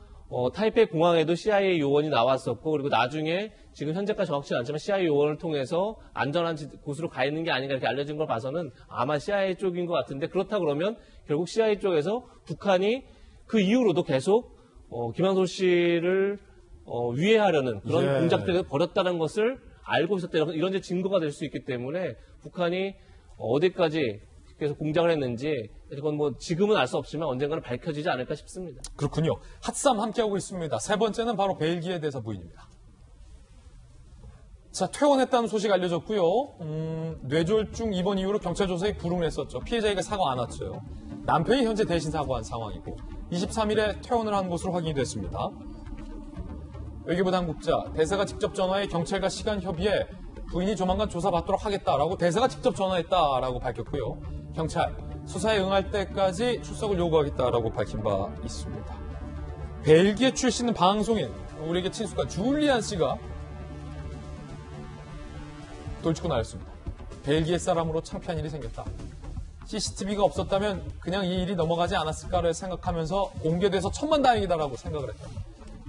타이페이 공항에도 CIA 요원이 나왔었고 그리고 나중에 지금 현재까지 정확치는 않지만 CIA 요원을 통해서 안전한 곳으로 가 있는 게 아닌가 이렇게 알려진 걸 봐서는 아마 CIA 쪽인 것 같은데 그렇다 그러면 결국 CIA 쪽에서 북한이 그 이후로도 계속 김한솔 씨를 위해하려는 그런 예. 공작들을 벌였다는 것을 알고 있었다. 이런 이제 증거가 될 수 있기 때문에 북한이 어디까지 계속 공작을 했는지 이건 뭐 지금은 알 수 없지만 언젠가는 밝혀지지 않을까 싶습니다. 그렇군요. 핫쌈 함께하고 있습니다. 세 번째는 바로 벨기에 대사 부인입니다. 자, 퇴원했다는 소식 알려졌고요. 뇌졸중 입원 이후로 경찰 조사에 불응을 했었죠. 피해자에게 사과 안 왔어요. 남편이 현재 대신 사과한 상황이고 23일에 퇴원을 한 것으로 확인이 됐습니다. 외교부 당국자, 대사가 직접 전화해 경찰과 시간 협의해 부인이 조만간 조사받도록 하겠다라고 대사가 직접 전화했다라고 밝혔고요. 경찰, 수사에 응할 때까지 출석을 요구하겠다라고 밝힌 바 있습니다. 벨기에 출신은 방송인, 우리에게 친숙한 줄리안 씨가 돌직구 나였습니다. 벨기에 사람으로 창피한 일이 생겼다. CCTV가 없었다면 그냥 이 일이 넘어가지 않았을까를 생각하면서 공개돼서 천만다행이다라고 생각을 했다.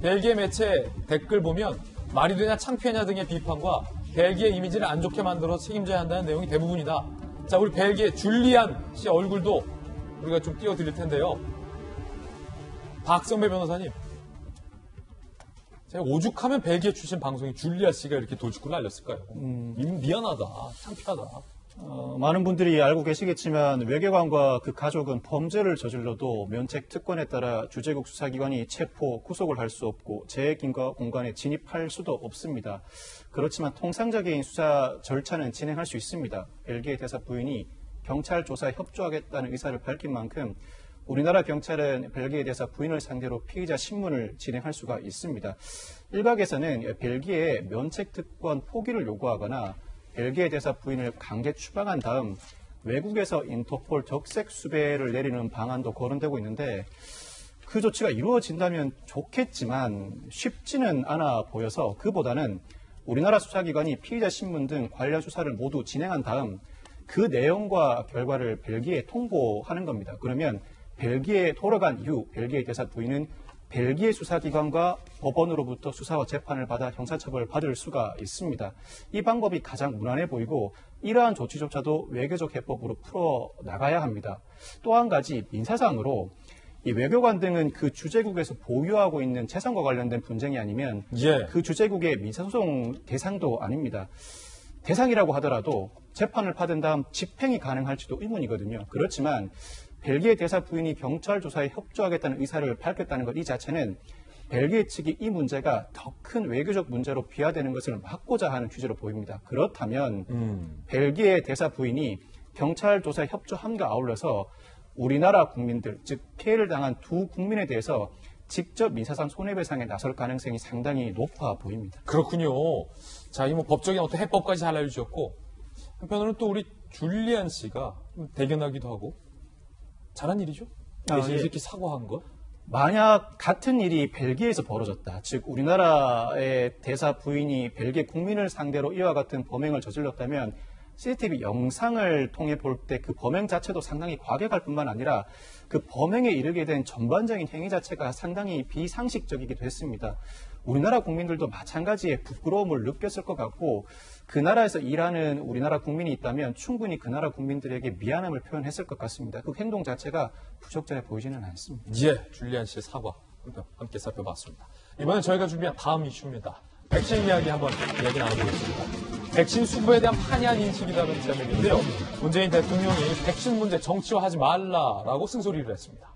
벨기에 매체 댓글 보면 말이 되냐 창피하냐 등의 비판과 벨기에 이미지를 안 좋게 만들어 책임져야 한다는 내용이 대부분이다. 자, 우리 벨기에 줄리안 씨 얼굴도 우리가 좀 띄워드릴 텐데요. 박선배 변호사님, 제가 오죽하면 벨기에 출신 방송인 줄리안 씨가 이렇게 돌직구를 날렸을까요? 미안하다, 창피하다. 많은 분들이 알고 계시겠지만 외교관과 그 가족은 범죄를 저질러도 면책 특권에 따라 주재국 수사기관이 체포, 구속을 할 수 없고 재గిం과 공간에 진입할 수도 없습니다. 그렇지만 통상적인 수사 절차는 진행할 수 있습니다. 벨기에 대사 부인이 경찰 조사에 협조하겠다는 의사를 밝힌 만큼 우리나라 경찰은 벨기에 대사 부인을 상대로 피의자 신문을 진행할 수가 있습니다. 일각에서는 벨기에 면책 특권 포기를 요구하거나 벨기에 대사 부인을 강제 추방한 다음 외국에서 인터폴 적색 수배를 내리는 방안도 거론되고 있는데 그 조치가 이루어진다면 좋겠지만 쉽지는 않아 보여서 그보다는 우리나라 수사기관이 피의자 신문 등 관련 수사를 모두 진행한 다음 그 내용과 결과를 벨기에에 통보하는 겁니다. 그러면 벨기에에 돌아간 이후 벨기에 대사 부인은 벨기에 수사기관과 법원으로부터 수사와 재판을 받아 형사처벌을 받을 수가 있습니다. 이 방법이 가장 무난해 보이고 이러한 조치조차도 외교적 해법으로 풀어나가야 합니다. 또 한 가지 민사상으로 이 외교관 등은 그 주재국에서 보유하고 있는 재산과 관련된 분쟁이 아니면 그 주재국의 민사소송 대상도 아닙니다. 대상이라고 하더라도 재판을 받은 다음 집행이 가능할지도 의문이거든요. 그렇지만 벨기에 대사 부인이 경찰 조사에 협조하겠다는 의사를 밝혔다는 것 이 자체는 벨기에 측이 이 문제가 더 큰 외교적 문제로 비화되는 것을 막고자 하는 취지로 보입니다. 그렇다면 벨기에 대사 부인이 경찰 조사에 협조함과 아울러서 우리나라 국민들, 즉 피해를 당한 두 국민에 대해서 직접 민사상 손해배상에 나설 가능성이 상당히 높아 보입니다. 그렇군요. 자, 이 뭐 법적인 어떤 해법까지 잘 알려주셨고 한편으로는 또 우리 줄리안 씨가 대견하기도 하고 잘한 일이죠? 대신 이렇게 사과한 거? 만약 같은 일이 벨기에에서 벌어졌다. 즉 우리나라의 대사 부인이 벨기에 국민을 상대로 이와 같은 범행을 저질렀다면 CCTV 영상을 통해 볼 때 그 범행 자체도 상당히 과격할 뿐만 아니라 그 범행에 이르게 된 전반적인 행위 자체가 상당히 비상식적이기도 했습니다. 우리나라 국민들도 마찬가지의 부끄러움을 느꼈을 것 같고 그 나라에서 일하는 우리나라 국민이 있다면 충분히 그 나라 국민들에게 미안함을 표현했을 것 같습니다. 그 행동 자체가 부적절해 보이지는 않습니다. 예, 줄리안 씨의 사과 함께 살펴봤습니다. 이번엔 저희가 준비한 다음 이슈입니다. 백신 이야기 한번 이야기 나눠보겠습니다. 백신 수급에 대한 판이한 인식이라는 제목인데요. 문재인 대통령이 백신 문제 정치화하지 말라라고 쓴소리를 했습니다.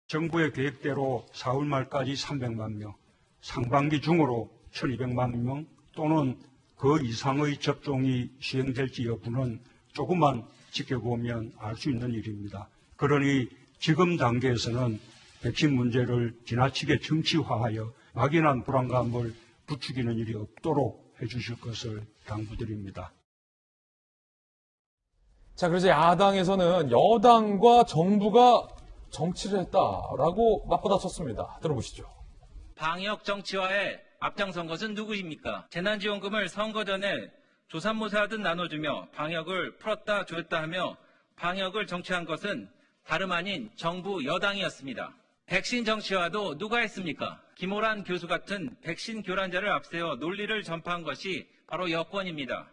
정부의 계획대로 4월 말까지 300만 명, 상반기 중으로 1200만 명 또는 그 이상의 접종이 시행될지 여부는 조금만 지켜보면 알 수 있는 일입니다. 그러니 지금 단계에서는 백신 문제를 지나치게 정치화하여 막연한 불안감을 부추기는 일이 없도록 해주실 것을 당부드립니다. 자, 그래서 야당에서는 여당과 정부가 정치를 했다라고 맞받아쳤습니다. 들어보시죠. 방역 정치화에 앞장선 것은 누구입니까? 재난지원금을 선거 전에 조삼모사하듯 나눠주며 방역을 풀었다 조였다 하며 방역을 정치한 것은 다름 아닌 정부 여당이었습니다. 백신 정치화도 누가 했습니까? 김호란 교수 같은 백신 교란자를 앞세워 논리를 전파한 것이 바로 여권입니다.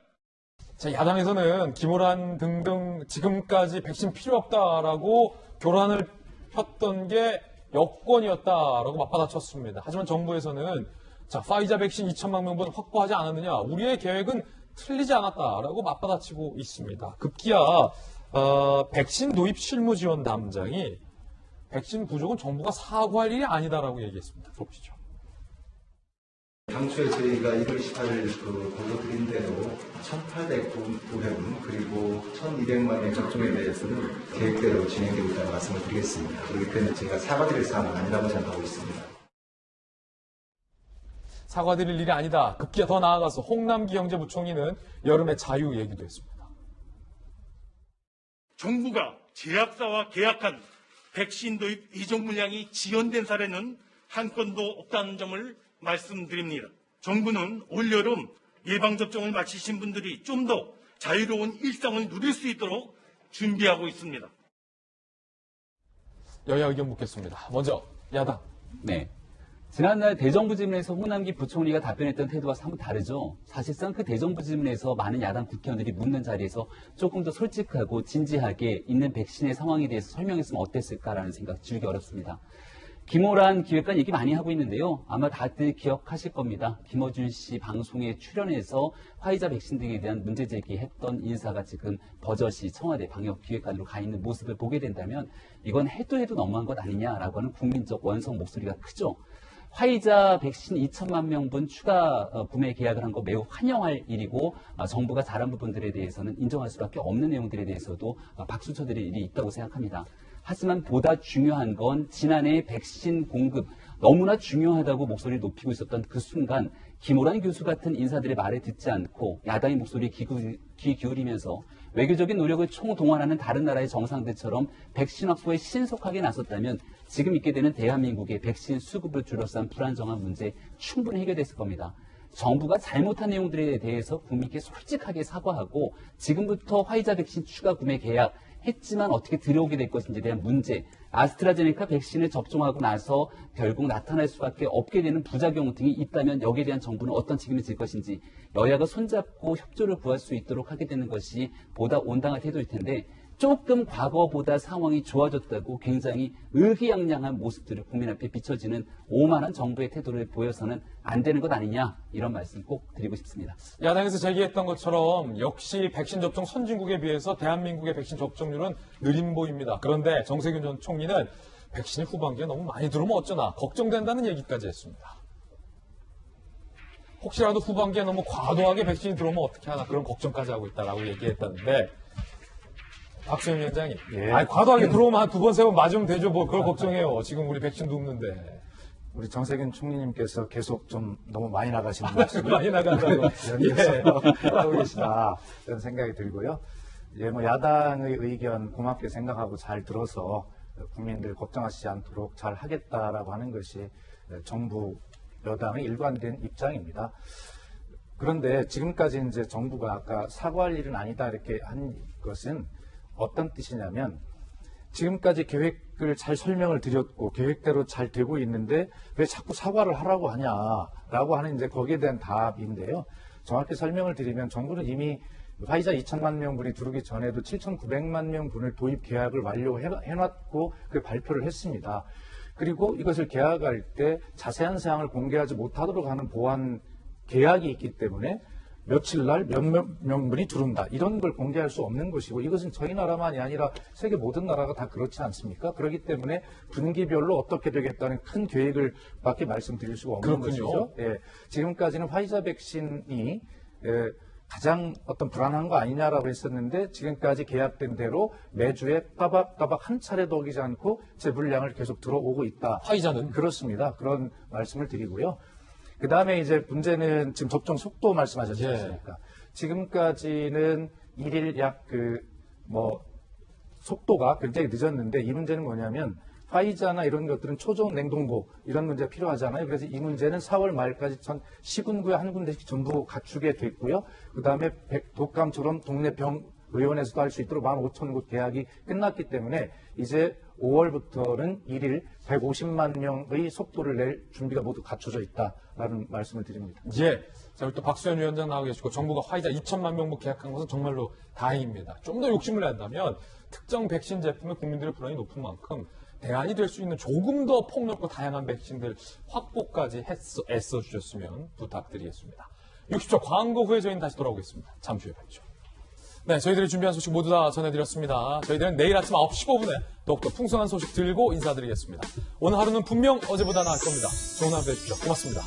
자, 야당에서는 김호란 등등 지금까지 백신 필요 없다라고 교란을 폈던 게 여권이었다라고 맞받아쳤습니다. 하지만 정부에서는 자, 파이자 백신 2천만 명분 확보하지 않았느냐, 우리의 계획은 틀리지 않았다라고 맞받아치고 있습니다. 급기야 백신 도입 실무 지원 담당이 백신 부족은 정부가 사과할 일이 아니다라고 얘기했습니다. 들어보시죠. 당초에 저희가 1월 18일 보고드린 대로 1,809명 그리고 1,200만의 접종에 대해서는 계획대로 진행되고 있다는 말씀을 드리겠습니다. 그렇기 때문에 저희가 사과드릴 사항은 아니라고 생각하고 있습니다. 사과드릴 일이 아니다. 급기야 더 나아가서 홍남기 경제부총리는 여름에 자유 얘기도 했습니다. 정부가 제약사와 계약한 백신 도입 이종 물량이 지연된 사례는 한 건도 없다는 점을 말씀드립니다. 정부는 올여름 예방접종을 마치신 분들이 좀 더 자유로운 일상을 누릴 수 있도록 준비하고 있습니다. 여야 의견 묻겠습니다. 먼저 야당. 네. 지난날 대정부 질문에서 홍남기 부총리가 답변했던 태도와 사뭇 다르죠. 사실상 그 대정부 질문에서 많은 야당 국회의원들이 묻는 자리에서 조금 더 솔직하고 진지하게 있는 백신의 상황에 대해서 설명했으면 어땠을까라는 생각 지우기 어렵습니다. 김호란 기획관 얘기 많이 하고 있는데요. 아마 다들 기억하실 겁니다. 김어준 씨 방송에 출연해서 화이자 백신 등에 대한 문제 제기했던 인사가 지금 버젓이 청와대 방역기획관으로 가 있는 모습을 보게 된다면 이건 해도 너무한 것 아니냐라고 하는 국민적 원성 목소리가 크죠. 화이자 백신 2천만 명분 추가 구매 계약을 한 거 매우 환영할 일이고 정부가 잘한 부분들에 대해서는 인정할 수밖에 없는 내용들에 대해서도 박수 쳐드릴 일이 있다고 생각합니다. 하지만 보다 중요한 건 지난해 백신 공급 너무나 중요하다고 목소리를 높이고 있었던 그 순간 김호란 교수 같은 인사들의 말에 듣지 않고 야당의 목소리에 귀 기울이면서 외교적인 노력을 총동원하는 다른 나라의 정상들처럼 백신 확보에 신속하게 나섰다면 지금 있게 되는 대한민국의 백신 수급을 둘러싼 불안정한 문제 충분히 해결됐을 겁니다. 정부가 잘못한 내용들에 대해서 국민께 솔직하게 사과하고 지금부터 화이자 백신 추가 구매 계약 했지만 어떻게 들여오게 될 것인지에 대한 문제, 아스트라제네카 백신을 접종하고 나서 결국 나타날 수밖에 없게 되는 부작용 등이 있다면 여기에 대한 정부는 어떤 책임을 질 것인지 여야가 손잡고 협조를 구할 수 있도록 하게 되는 것이 보다 온당한 태도일 텐데 조금 과거보다 상황이 좋아졌다고 굉장히 의기양양한 모습들을 국민 앞에 비춰지는 오만한 정부의 태도를 보여서는 안 되는 것 아니냐 이런 말씀 꼭 드리고 싶습니다. 야당에서 제기했던 것처럼 역시 백신 접종 선진국에 비해서 대한민국의 백신 접종률은 느린 보입니다. 그런데 정세균 전 총리는 백신이 후반기에 너무 많이 들어오면 어쩌나 걱정된다는 얘기까지 했습니다. 혹시라도 후반기에 너무 과도하게 백신이 들어오면 어떻게 하나 그런 걱정까지 하고 있다라고 얘기했다는데 박수영 위원장님, 과도하게 들어오면 한 두 번, 세 번 맞으면 되죠. 뭐 그걸 걱정해요. 지금 우리 백신도 없는데. 우리 정세균 총리님께서 계속 좀 너무 많이 나가시는 말씀을 많이 나간다고 하고 계시다 이런 생각이 들고요. 뭐 야당의 의견 고맙게 생각하고 잘 들어서 국민들 걱정하시지 않도록 잘 하겠다라고 하는 것이 정부 여당의 일관된 입장입니다. 그런데 지금까지 이제 정부가 아까 사과할 일은 아니다 이렇게 한 것은 어떤 뜻이냐면 지금까지 계획을 잘 설명을 드렸고 계획대로 잘 되고 있는데 왜 자꾸 사과를 하라고 하냐라고 하는 이제 거기에 대한 답인데요. 정확히 설명을 드리면 정부는 이미 화이자 2천만 명분이 들어오기 전에도 7,900만 명분을 도입 계약을 완료해놨고 그 발표를 했습니다. 그리고 이것을 계약할 때 자세한 사항을 공개하지 못하도록 하는 보안 계약이 있기 때문에 며칠 날 몇 명분이 들어온다. 이런 걸 공개할 수 없는 것이고 이것은 저희 나라만이 아니라 세계 모든 나라가 다 그렇지 않습니까? 그렇기 때문에 분기별로 어떻게 되겠다는 큰 계획을 밖에 말씀드릴 수가 없는 것이죠. 예, 지금까지는 화이자 백신이 가장 어떤 불안한 거 아니냐라고 했었는데 지금까지 계약된 대로 매주에 따박따박 한 차례도 오기지 않고 재분량을 계속 들어오고 있다. 화이자는? 그렇습니다. 그런 말씀을 드리고요. 그 다음에 이제 문제는 지금 접종 속도 말씀하셨지 않습니까? 지금까지는 일일 약 속도가 굉장히 늦었는데 이 문제는 뭐냐면 화이자나 이런 것들은 초저온 냉동고 이런 문제가 필요하잖아요. 그래서 이 문제는 4월 말까지 전 시군구에 한 군데씩 전부 갖추게 됐고요. 그 다음에 독감처럼 동네 병의원에서도 할 수 있도록 15,000곳 계약이 끝났기 때문에 이제 5월부터는 일일 150만 명의 속도를 낼 준비가 모두 갖춰져 있다라는 말씀을 드립니다. 예. 자, 우리 또 박수현 위원장 나와 계시고 정부가 화이자 2천만 명분 계약한 것은 정말로 다행입니다. 좀 더 욕심을 낸다면 특정 백신 제품의 국민들의 불안이 높은 만큼 대안이 될 수 있는 조금 더 폭넓고 다양한 백신들 확보까지 애써 주셨으면 부탁드리겠습니다. 60초 광고 후에 저희는 다시 돌아오겠습니다. 잠시 후에 뵙죠. 네, 저희들이 준비한 소식 모두 다 전해드렸습니다. 저희들은 내일 아침 9시 15분에 더욱더 풍성한 소식 들고 인사드리겠습니다. 오늘 하루는 분명 어제보다 나을 겁니다. 좋은 하루 되십시오. 고맙습니다.